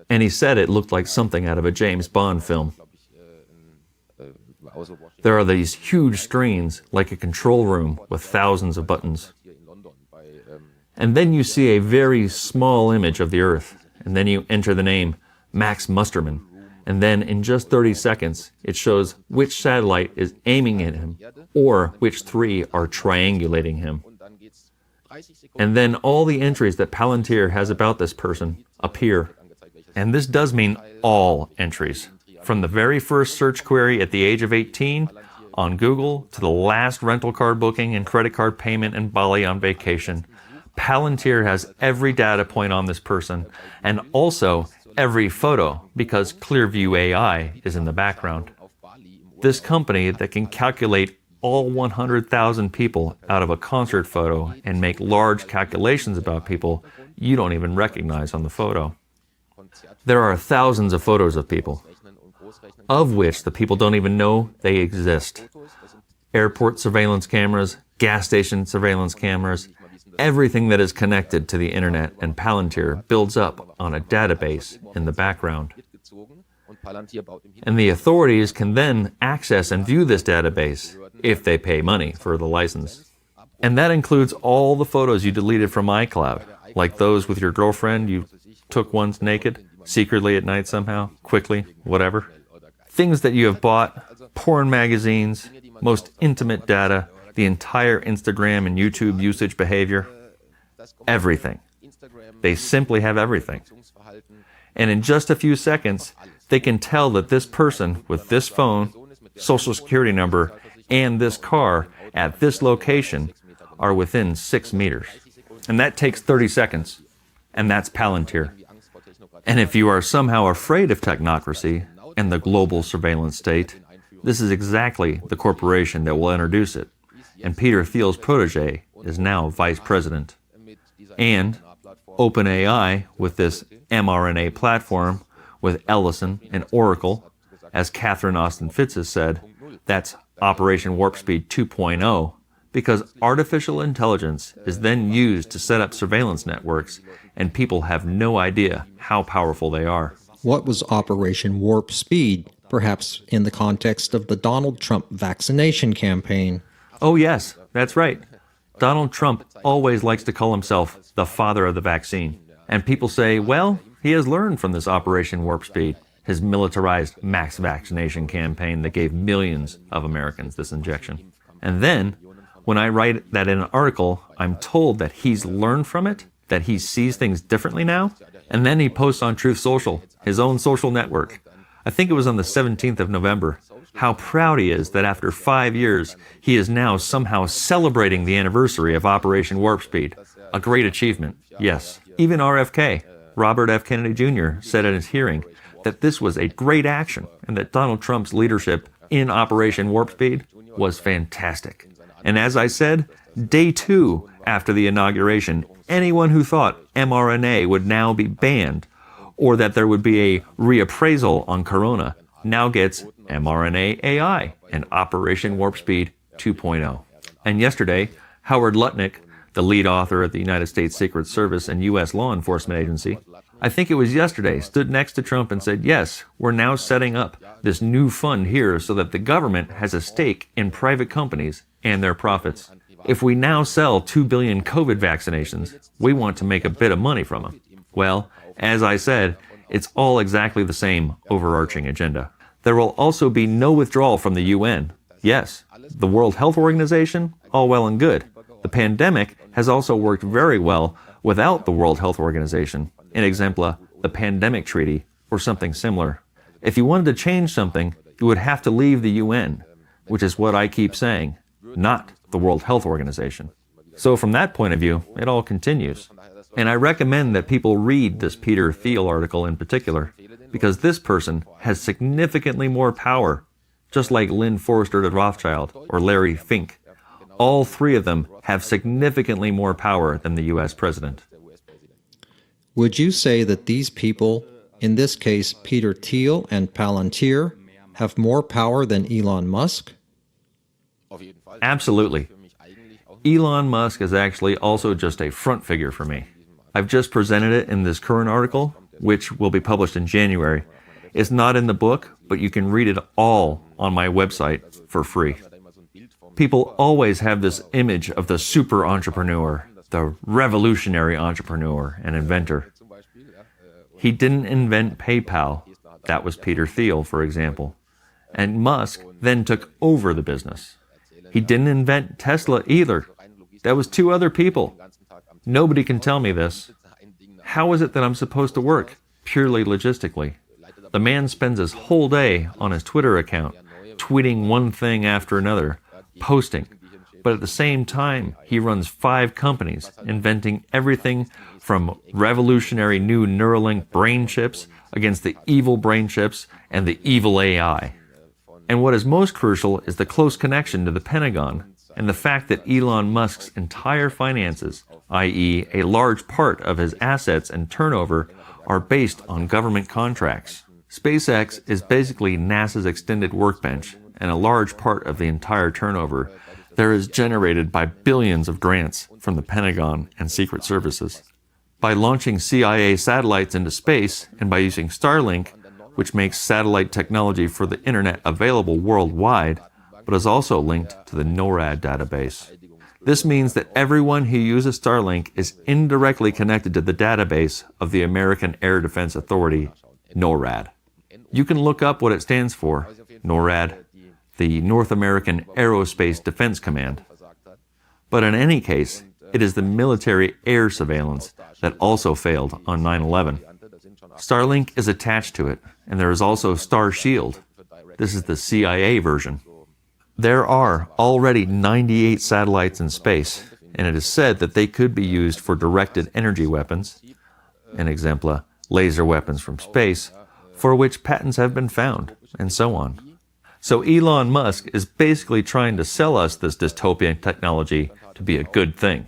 And he said it looked like something out of a James Bond film. There are these huge screens, like a control room with thousands of buttons. And then you see a very small image of the Earth, and then you enter the name Max Musterman, and then in just 30 seconds, it shows which satellite is aiming at him, or which three are triangulating him. And then all the entries that Palantir has about this person appear. And this does mean all entries, from the very first search query at the age of 18 on Google to the last rental car booking and credit card payment in Bali on vacation. Palantir has every data point on this person, and also every photo, because Clearview AI is in the background. This company that can calculate all 100,000 people out of a concert photo and make large calculations about people you don't even recognize on the photo. There are thousands of photos of people, of which the people don't even know they exist. Airport surveillance cameras, gas station surveillance cameras, everything that is connected to the internet and Palantir builds up on a database in the background. And the authorities can then access and view this database if they pay money for the license. And that includes all the photos you deleted from iCloud, like those with your girlfriend you took once naked, secretly at night somehow, quickly, whatever. Things that you have bought, porn magazines, most intimate data, the entire Instagram and YouTube usage behavior, everything. They simply have everything. And in just a few seconds, they can tell that this person with this phone, social security number, and this car at this location are within 6 meters. And that takes 30 seconds. And that's Palantir. And if you are somehow afraid of technocracy and the global surveillance state, this is exactly the corporation that will introduce it. And Peter Thiel's protege is now vice president. And OpenAI, with this mRNA platform, with Ellison and Oracle, as Catherine Austin Fitz has said, that's Operation Warp Speed 2.0, because artificial intelligence is then used to set up surveillance networks, and people have no idea how powerful they are. What was Operation Warp Speed, perhaps in the context of the Donald Trump vaccination campaign? Oh yes, that's right. Donald Trump always likes to call himself the father of the vaccine. And people say, well, he has learned from this Operation Warp Speed, his militarized mass vaccination campaign that gave millions of Americans this injection. And then, when I write that in an article, I'm told that he's learned from it, that he sees things differently now, and then he posts on Truth Social, his own social network. I think it was on the 17th of November, how proud he is that after 5 years, he is now somehow celebrating the anniversary of Operation Warp Speed. A great achievement, yes. Even RFK, Robert F. Kennedy Jr., said at his hearing that this was a great action and that Donald Trump's leadership in Operation Warp Speed was fantastic. And as I said, day 2 after the inauguration, anyone who thought mRNA would now be banned or that there would be a reappraisal on corona now gets mRNA AI and Operation Warp Speed 2.0. And yesterday, Howard Lutnick, the lead author at the United States Secret Service and U.S. law enforcement agency, I think it was yesterday, stood next to Trump and said, yes, we're now setting up this new fund here so that the government has a stake in private companies and their profits. If we now sell 2 billion COVID vaccinations, we want to make a bit of money from them. Well, as I said, it's all exactly the same overarching agenda. There will also be no withdrawal from the UN. Yes, the World Health Organization, all well and good. The pandemic has also worked very well without the World Health Organization. In exempla, the Pandemic Treaty, or something similar. If you wanted to change something, you would have to leave the UN, which is what I keep saying, not the World Health Organization. So from that point of view, it all continues. And I recommend that people read this Peter Thiel article in particular, because this person has significantly more power, just like Lynn Forrester de Rothschild or Larry Fink. All three of them have significantly more power than the U.S. president. Would you say that these people, in this case Peter Thiel and Palantir, have more power than Elon Musk? Absolutely. Elon Musk is actually also just a front figure for me. I've just presented it in this current article, which will be published in January. It's not in the book, but you can read it all on my website for free. People always have this image of the super entrepreneur, the revolutionary entrepreneur and inventor. He didn't invent PayPal. That was Peter Thiel, for example. And Musk then took over the business. He didn't invent Tesla either. That was 2 other people. Nobody can tell me this. How is it that I'm supposed to work, purely logistically? The man spends his whole day on his Twitter account, tweeting one thing after another, posting. But at the same time, he runs 5 companies, inventing everything from revolutionary new Neuralink brain chips against the evil brain chips and the evil AI. And what is most crucial is the close connection to the Pentagon and the fact that Elon Musk's entire finances, i.e. a large part of his assets and turnover, are based on government contracts. SpaceX is basically NASA's extended workbench, and a large part of the entire turnover there is generated by billions of grants from the Pentagon and Secret Services. By launching CIA satellites into space and by using Starlink, which makes satellite technology for the internet available worldwide, but is also linked to the NORAD database. This means that everyone who uses Starlink is indirectly connected to the database of the American Air Defense Authority, NORAD. You can look up what it stands for, NORAD, the North American Aerospace Defense Command. But in any case, it is the military air surveillance that also failed on 9/11. Starlink is attached to it, and there is also Star Shield. This is the CIA version. There are already 98 satellites in space, and it is said that they could be used for directed energy weapons, an exempla, laser weapons from space, for which patents have been found, and so on. So Elon Musk is basically trying to sell us this dystopian technology to be a good thing.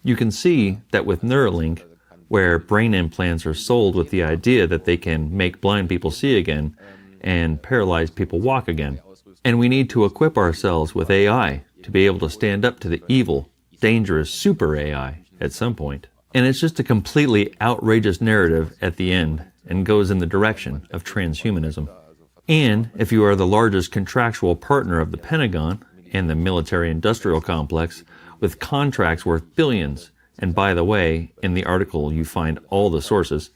You can see that with Neuralink, where brain implants are sold with the idea that they can make blind people see again and paralyzed people walk again. And we need to equip ourselves with AI to be able to stand up to the evil, dangerous super AI at some point. And it's just a completely outrageous narrative at the end and goes in the direction of transhumanism. And if you are the largest contractual partner of the Pentagon and the military-industrial complex with contracts worth billions, and by the way, in the article you find all the sources,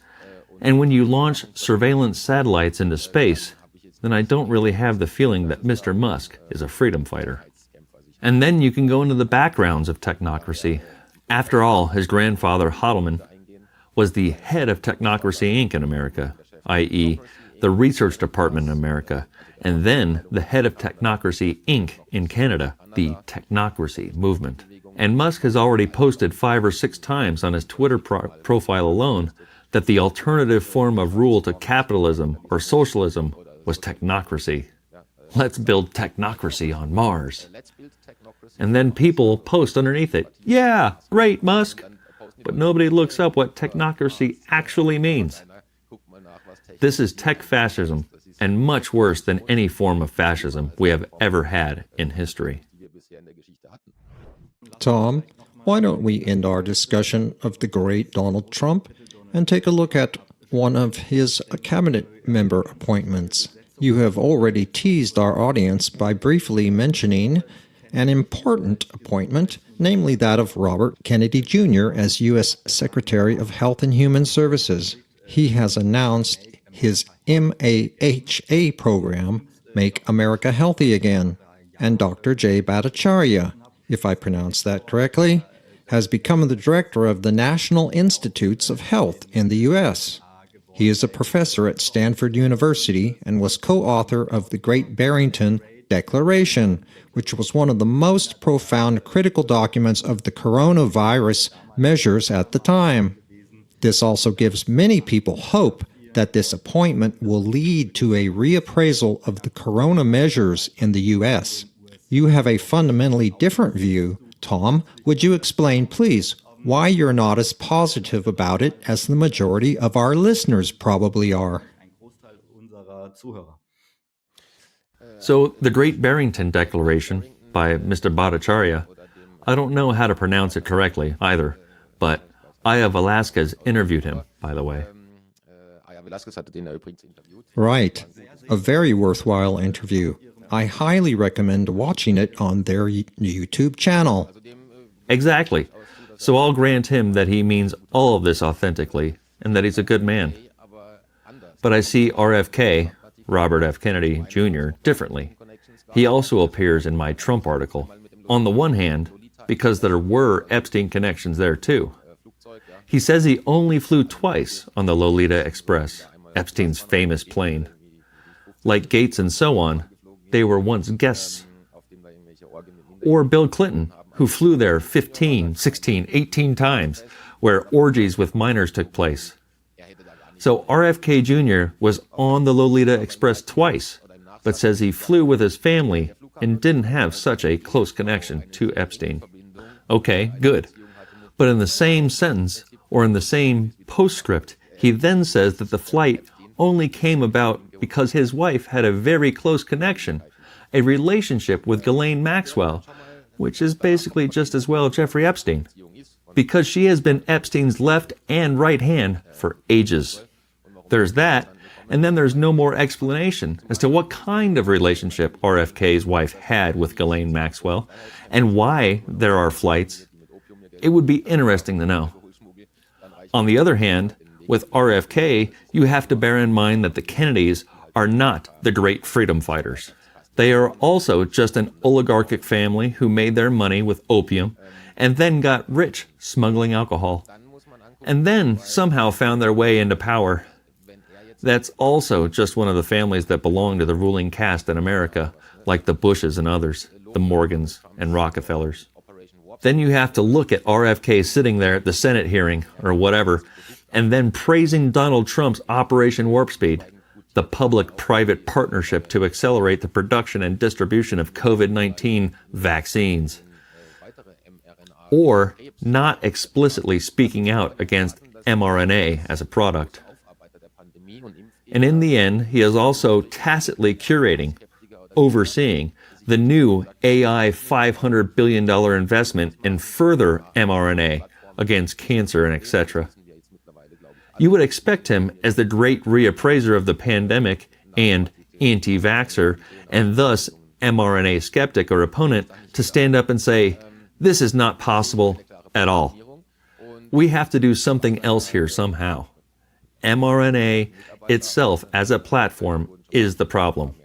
and when you launch surveillance satellites into space, then I don't really have the feeling that Mr. Musk is a freedom fighter. And then you can go into the backgrounds of technocracy. After all, his grandfather, Hodelman, was the head of Technocracy Inc. in America, i.e., the research department in America, and then the head of Technocracy Inc. in Canada, the technocracy movement. And Musk has already posted 5 or 6 times on his Twitter profile alone that the alternative form of rule to capitalism or socialism was technocracy. Let's build technocracy on Mars. And then people post underneath it, yeah, great, Musk. But nobody looks up what technocracy actually means. This is tech fascism, and much worse than any form of fascism we have ever had in history. Tom, why don't we end our discussion of the great Donald Trump and take a look at one of his cabinet member appointments? You have already teased our audience by briefly mentioning an important appointment, namely that of Robert Kennedy Jr. as U.S. Secretary of Health and Human Services. He has announced his MAHA program, Make America Healthy Again, and Dr. Jay Bhattacharya, if I pronounce that correctly, has become the director of the National Institutes of Health in the U.S. He is a professor at Stanford University and was co-author of the Great Barrington Declaration, which was one of the most profound critical documents of the coronavirus measures at the time. This also gives many people hope that this appointment will lead to a reappraisal of the corona measures in the U.S. You have a fundamentally different view. Tom, would you explain, please, why you're not as positive about it as the majority of our listeners probably are? So, the Great Barrington Declaration by Mr. Bhattacharya, I don't know how to pronounce it correctly either, but Aya Velasquez interviewed him, by the way. Right. A very worthwhile interview. I highly recommend watching it on their YouTube channel. Exactly. So I'll grant him that he means all of this authentically and that he's a good man. But I see RFK, Robert F. Kennedy Jr., differently. He also appears in my Trump article. On the one hand, because there were Epstein connections there too. He says he only flew twice on the Lolita Express, Epstein's famous plane. Like Gates and so on, they were once guests. Or Bill Clinton, who flew there 15, 16, 18 times, where orgies with minors took place. So RFK Jr. was on the Lolita Express twice, but says he flew with his family and didn't have such a close connection to Epstein. Okay, good. But in the same sentence, or in the same postscript, he then says that the flight only came about because his wife had a very close connection, a relationship with Ghislaine Maxwell, which is basically just as well Jeffrey Epstein, because she has been Epstein's left and right hand for ages. There's that, and then there's no more explanation as to what kind of relationship RFK's wife had with Ghislaine Maxwell and why there are flights. It would be interesting to know. On the other hand, with RFK, you have to bear in mind that the Kennedys are not the great freedom fighters. They are also just an oligarchic family who made their money with opium and then got rich smuggling alcohol, and then somehow found their way into power. That's also just one of the families that belong to the ruling caste in America, like the Bushes and others, the Morgans and Rockefellers. Then you have to look at RFK sitting there at the Senate hearing, or whatever, and then praising Donald Trump's Operation Warp Speed, the public-private partnership to accelerate the production and distribution of COVID-19 vaccines. Or not explicitly speaking out against mRNA as a product. And in the end, he is also tacitly curating, overseeing, the new AI $500 billion investment in further mRNA against cancer and etc. You would expect him, as the great reappraiser of the pandemic and anti-vaxxer, and thus mRNA skeptic or opponent, to stand up and say, this is not possible at all. We have to do something else here somehow. mRNA itself as a platform is the problem.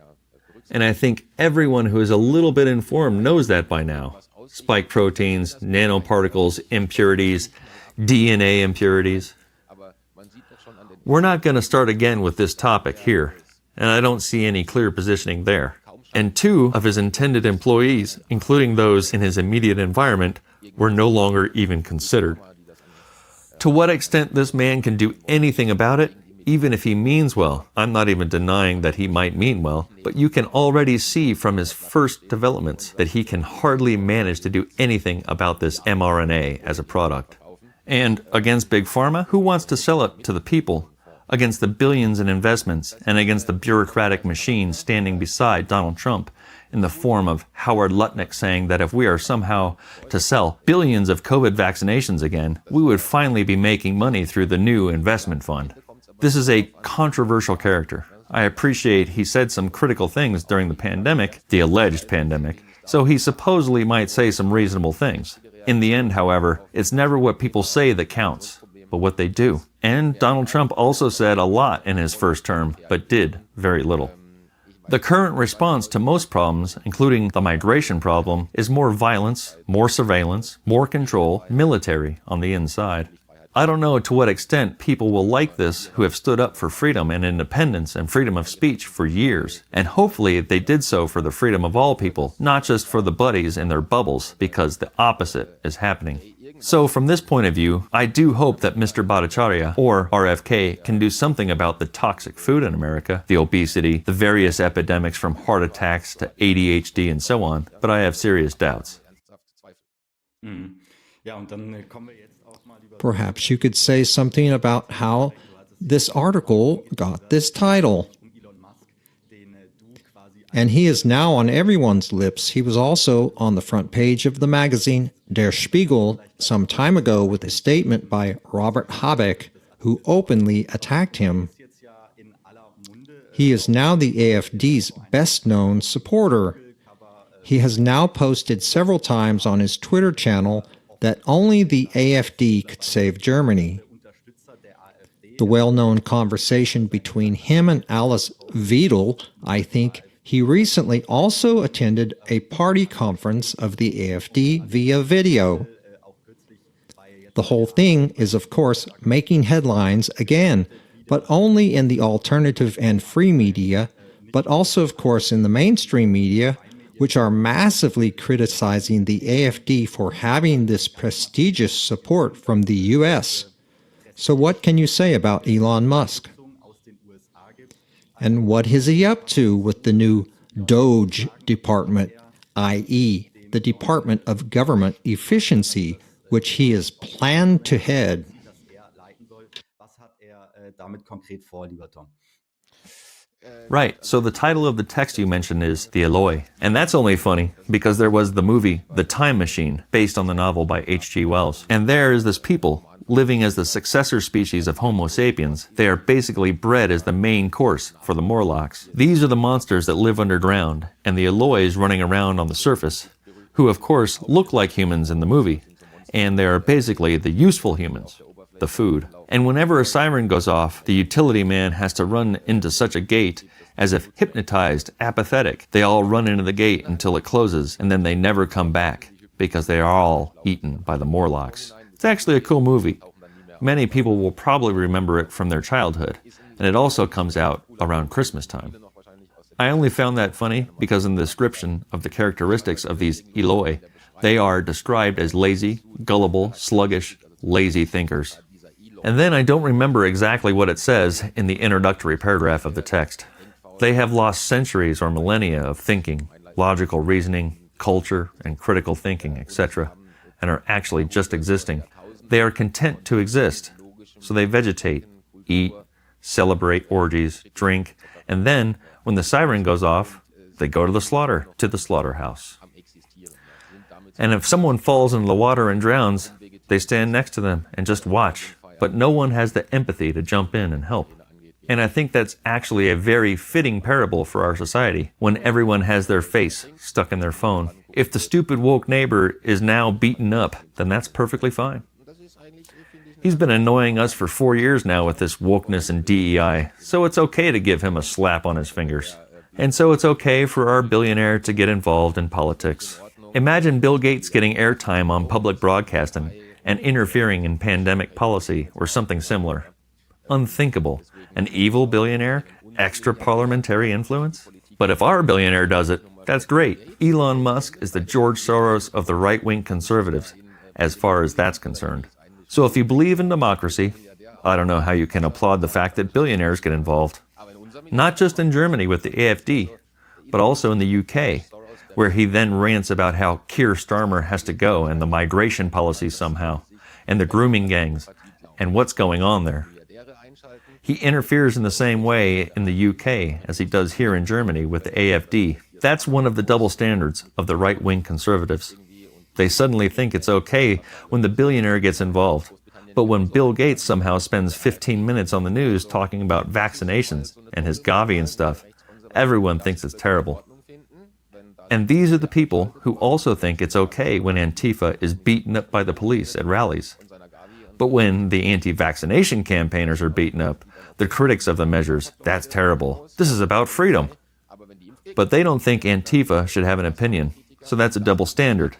And I think everyone who is a little bit informed knows that by now. Spike proteins, nanoparticles, impurities, DNA impurities. We're not going to start again with this topic here, and I don't see any clear positioning there. And 2 of his intended employees, including those in his immediate environment, were no longer even considered. To what extent this man can do anything about it, even if he means well, I'm not even denying that he might mean well, but you can already see from his first developments that he can hardly manage to do anything about this mRNA as a product. And against Big Pharma, who wants to sell it to the people? Against the billions in investments, and against the bureaucratic machine standing beside Donald Trump in the form of Howard Lutnick saying that if we are somehow to sell billions of COVID vaccinations again, we would finally be making money through the new investment fund. This is a controversial character. I appreciate he said some critical things during the pandemic, the alleged pandemic, so he supposedly might say some reasonable things. In the end, however, it's never what people say that counts, but what they do. And Donald Trump also said a lot in his first term, but did very little. The current response to most problems, including the migration problem, is more violence, more surveillance, more control, military on the inside. I don't know to what extent people will like this who have stood up for freedom and independence and freedom of speech for years. And hopefully they did so for the freedom of all people, not just for the buddies in their bubbles, because the opposite is happening. So from this point of view, I do hope that Mr. Bhattacharya, or RFK, can do something about the toxic food in America, the obesity, the various epidemics from heart attacks to ADHD and so on, but I have serious doubts. Perhaps you could say something about how this article got this title. And he is now on everyone's lips. He was also on the front page of the magazine Der Spiegel some time ago with a statement by Robert Habeck, who openly attacked him. He is now the AfD's best-known supporter. He has now posted several times on his Twitter channel that only the AfD could save Germany. The well-known conversation between him and Alice Weidel, I think, he recently also attended a party conference of the AfD via video. The whole thing is, of course, making headlines again, but only in the alternative and free media, but also, of course, in the mainstream media, which are massively criticizing the AfD for having this prestigious support from the US. So what can you say about Elon Musk? And what is he up to with the new Doge department, i.e., the Department of Government Efficiency, which he is planned to head? Right, so the title of the text you mentioned is The Eloi. And that's only funny because there was the movie The Time Machine, based on the novel by H.G. Wells. And there is this people living as the successor species of Homo sapiens. They are basically bred as the main course for the Morlocks. These are the monsters that live underground, and the Elois running around on the surface, who of course look like humans in the movie. And they are basically the useful humans, the food. And whenever a siren goes off, the utility man has to run into such a gate as if hypnotized, apathetic. They all run into the gate until it closes, and then they never come back because they are all eaten by the Morlocks. It's actually a cool movie. Many people will probably remember it from their childhood, and it also comes out around Christmas time. I only found that funny because in the description of the characteristics of these Eloi, they are described as lazy, gullible, sluggish, lazy thinkers. And then I don't remember exactly what it says in the introductory paragraph of the text. They have lost centuries or millennia of thinking, logical reasoning, culture, and critical thinking, etc., and are actually just existing. They are content to exist, so they vegetate, eat, celebrate orgies, drink, and then, when the siren goes off, they go to the slaughterhouse. And if someone falls into the water and drowns, they stand next to them and just watch, but no one has the empathy to jump in and help. And I think that's actually a very fitting parable for our society, when everyone has their face stuck in their phone. If the stupid woke neighbor is now beaten up, then that's perfectly fine. He's been annoying us for 4 years now with this wokeness and DEI, so it's okay to give him a slap on his fingers. And so it's okay for our billionaire to get involved in politics. Imagine Bill Gates getting airtime on public broadcasting and interfering in pandemic policy or something similar. Unthinkable. An evil billionaire? Extra parliamentary influence? But if our billionaire does it, that's great. Elon Musk is the George Soros of the right-wing conservatives, as far as that's concerned. So if you believe in democracy, I don't know how you can applaud the fact that billionaires get involved. Not just in Germany with the AfD, but also in the UK, where he then rants about how Keir Starmer has to go and the migration policy somehow, and the grooming gangs, and what's going on there. He interferes in the same way in the UK as he does here in Germany with the AfD. That's one of the double standards of the right-wing conservatives. They suddenly think it's okay when the billionaire gets involved. But when Bill Gates somehow spends 15 minutes on the news talking about vaccinations and his Gavi and stuff, everyone thinks it's terrible. And these are the people who also think it's okay when Antifa is beaten up by the police at rallies. But when the anti-vaccination campaigners are beaten up, the critics of the measures, that's terrible. This is about freedom. But they don't think Antifa should have an opinion, so that's a double standard.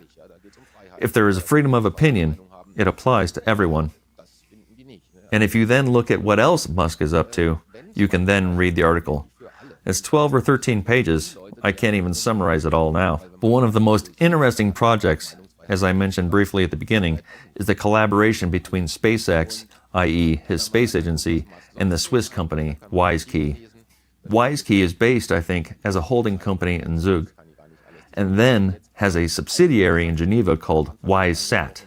If there is a freedom of opinion, it applies to everyone. And if you then look at what else Musk is up to, you can then read the article. It's 12 or 13 pages. I can't even summarize it all now. But one of the most interesting projects, as I mentioned briefly at the beginning, is the collaboration between SpaceX, i.e. his space agency, and the Swiss company WiseKey. WiseKey is based, I think, as a holding company in Zug, and then has a subsidiary in Geneva called WiseSat,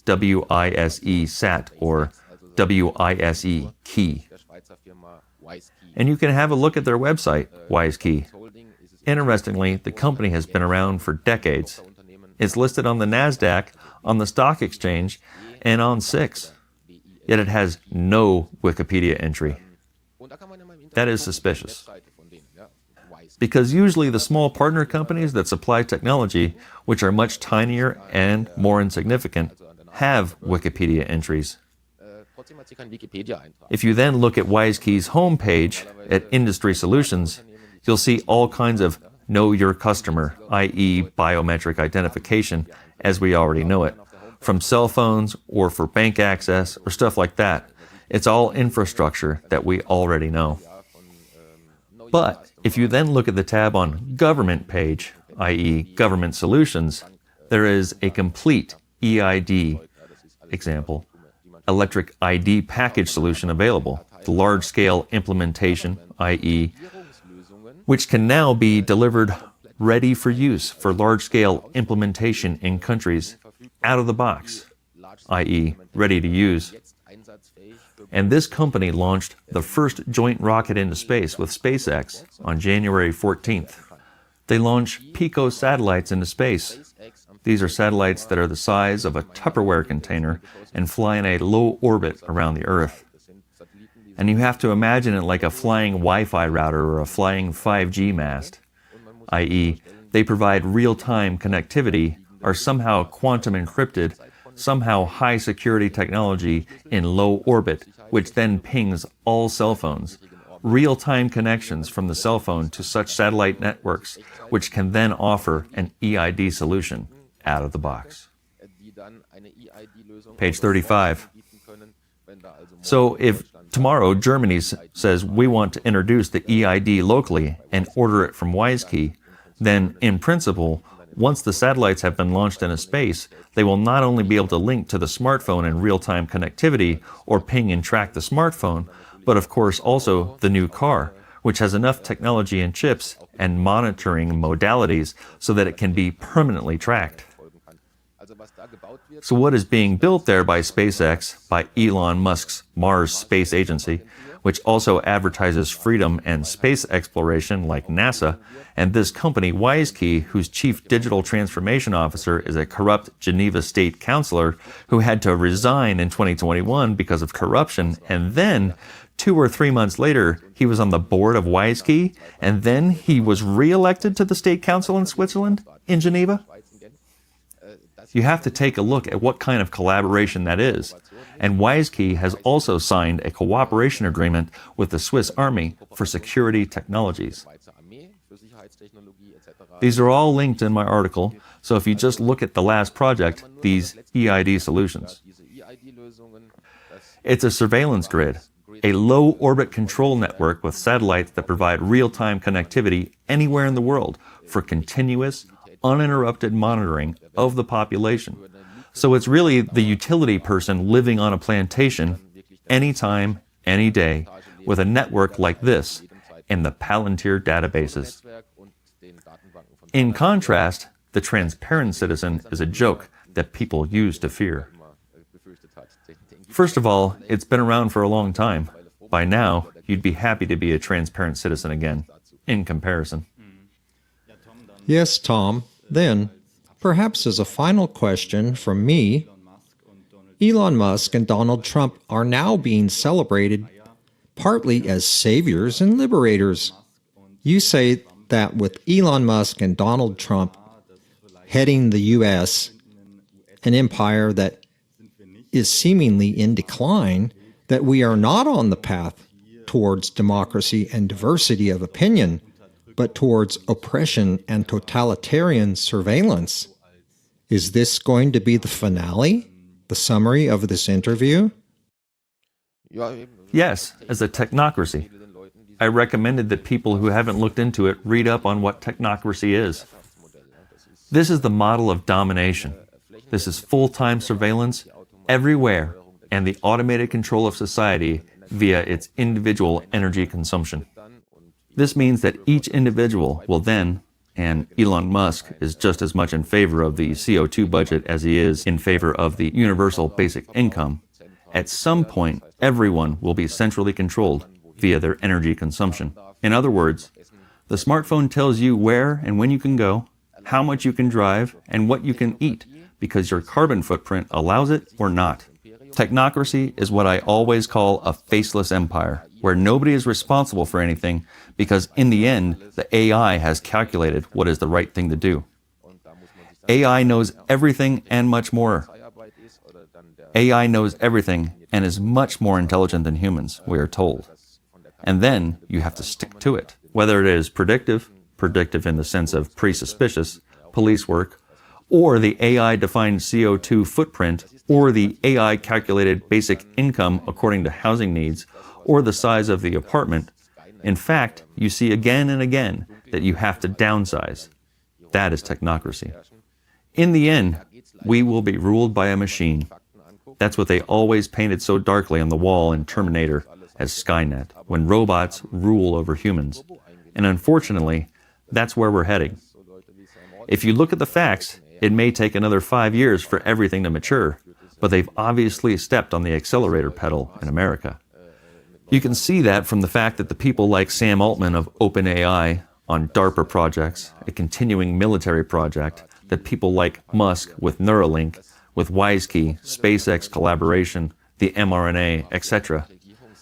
W-I-S-E SAT, or W-I-S-E Key. And you can have a look at their website, WiseKey. Interestingly, the company has been around for decades. It's listed on the NASDAQ, on the stock exchange, and on SIX. Yet it has no Wikipedia entry. That is suspicious. Because usually the small partner companies that supply technology, which are much tinier and more insignificant, have Wikipedia entries. If you then look at WiseKey's homepage at Industry Solutions, you'll see all kinds of Know Your Customer, i.e. biometric identification, as we already know it, from cell phones or for bank access or stuff like that. It's all infrastructure that we already know. But if you then look at the tab on Government page, i.e. Government Solutions, there is a complete EID example, electric ID package solution available, the large-scale implementation, i.e. which can now be delivered ready for use for large-scale implementation in countries out of the box, i.e. ready to use. And this company launched the first joint rocket into space with SpaceX on January 14th. They launch Pico satellites into space. These are satellites that are the size of a Tupperware container and fly in a low orbit around the Earth. And you have to imagine it like a flying Wi-Fi router or a flying 5G mast, i.e. they provide real-time connectivity, are somehow quantum encrypted, somehow high-security technology in low orbit, which then pings all cell phones. Real-time connections from the cell phone to such satellite networks, which can then offer an EID solution out of the box. Page 35. So if tomorrow Germany says we want to introduce the EID locally and order it from WiseKey, then in principle, once the satellites have been launched into space, they will not only be able to link to the smartphone in real-time connectivity or ping and track the smartphone, but of course also the new car, which has enough technology and chips and monitoring modalities so that it can be permanently tracked. So what is being built there by SpaceX, by Elon Musk's Mars Space Agency, which also advertises freedom and space exploration like NASA, and this company WiseKey, whose chief digital transformation officer is a corrupt Geneva state councilor who had to resign in 2021 because of corruption, and then 2 or 3 months later, he was on the board of WiseKey, and then he was re-elected to the state council in Switzerland, in Geneva? You have to take a look at what kind of collaboration that is. And WiseKey has also signed a cooperation agreement with the Swiss Army for security technologies. These are all linked in my article, so if you just look at the last project, these EID solutions. It's a surveillance grid, a low-orbit control network with satellites that provide real-time connectivity anywhere in the world for continuous, uninterrupted monitoring of the population. So it's really the utility person living on a plantation, anytime, any day, with a network like this and the Palantir databases. In contrast, the transparent citizen is a joke that people use to fear. First of all, it's been around for a long time. By now, you'd be happy to be a transparent citizen again, in comparison. Yes, Tom. Then, perhaps as a final question from me, Elon Musk and Donald Trump are now being celebrated partly as saviors and liberators. You say that with Elon Musk and Donald Trump heading the U.S., an empire that is seemingly in decline, that we are not on the path towards democracy and diversity of opinion, but towards oppression and totalitarian surveillance. Is this going to be the finale, the summary of this interview? Yes, as a technocracy. I recommended that people who haven't looked into it read up on what technocracy is. This is the model of domination. This is full-time surveillance everywhere and the automated control of society via its individual energy consumption. This means that each individual will then, and Elon Musk is just as much in favor of the CO2 budget as he is in favor of the universal basic income, at some point everyone will be centrally controlled via their energy consumption. In other words, the smartphone tells you where and when you can go, how much you can drive, and what you can eat, because your carbon footprint allows it or not. Technocracy is what I always call a faceless empire, where nobody is responsible for anything because in the end, the AI has calculated what is the right thing to do. AI knows everything and much more. AI knows everything and is much more intelligent than humans, we are told. And then you have to stick to it, whether it is predictive in the sense of pre-suspicious, police work, or the AI-defined CO2 footprint, or the AI-calculated basic income according to housing needs, or the size of the apartment. In fact, you see again and again that you have to downsize. That is technocracy. In the end, we will be ruled by a machine. That's what they always painted so darkly on the wall in Terminator as Skynet, when robots rule over humans. And unfortunately, that's where we're heading. If you look at the facts, it may take another 5 years for everything to mature, but they've obviously stepped on the accelerator pedal in America. You can see that from the fact that the people like Sam Altman of OpenAI on DARPA projects, a continuing military project, that people like Musk with Neuralink, with WiseKey, SpaceX collaboration, the mRNA, etc.,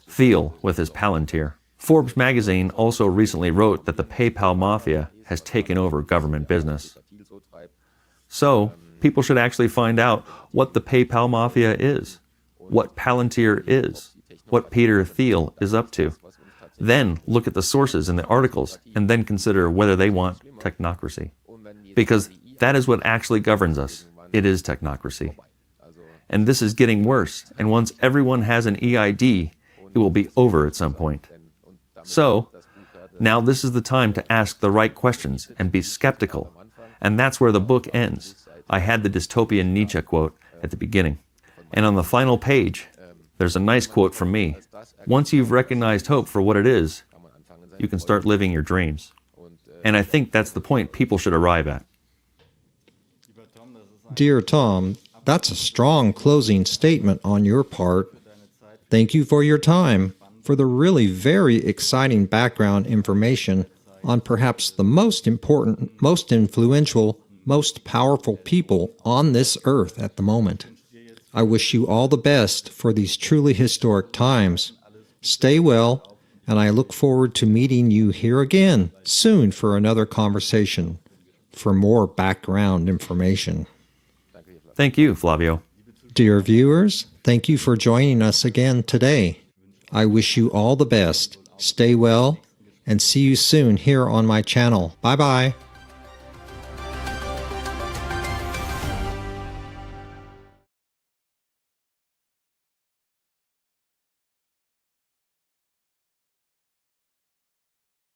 Thiel with his Palantir. Forbes magazine also recently wrote that the PayPal mafia has taken over government business. So, people should actually find out what the PayPal mafia is, what Palantir is, what Peter Thiel is up to. Then look at the sources in the articles and then consider whether they want technocracy. Because that is what actually governs us. It is technocracy. And this is getting worse, and once everyone has an EID, it will be over at some point. So, now this is the time to ask the right questions and be skeptical. And that's where the book ends. I had the dystopian Nietzsche quote at the beginning. And on the final page, there's a nice quote from me. Once you've recognized hope for what it is, you can start living your dreams. And I think that's the point people should arrive at. Dear Tom, that's a strong closing statement on your part. Thank you for your time, for the really very exciting background information on perhaps the most important, most influential, most powerful people on this earth at the moment. I wish you all the best for these truly historic times. Stay well, and I look forward to meeting you here again soon for another conversation, for more background information. Thank you, Flavio. Dear viewers, thank you for joining us again today. I wish you all the best. Stay well, and see you soon here on my channel. Bye-bye.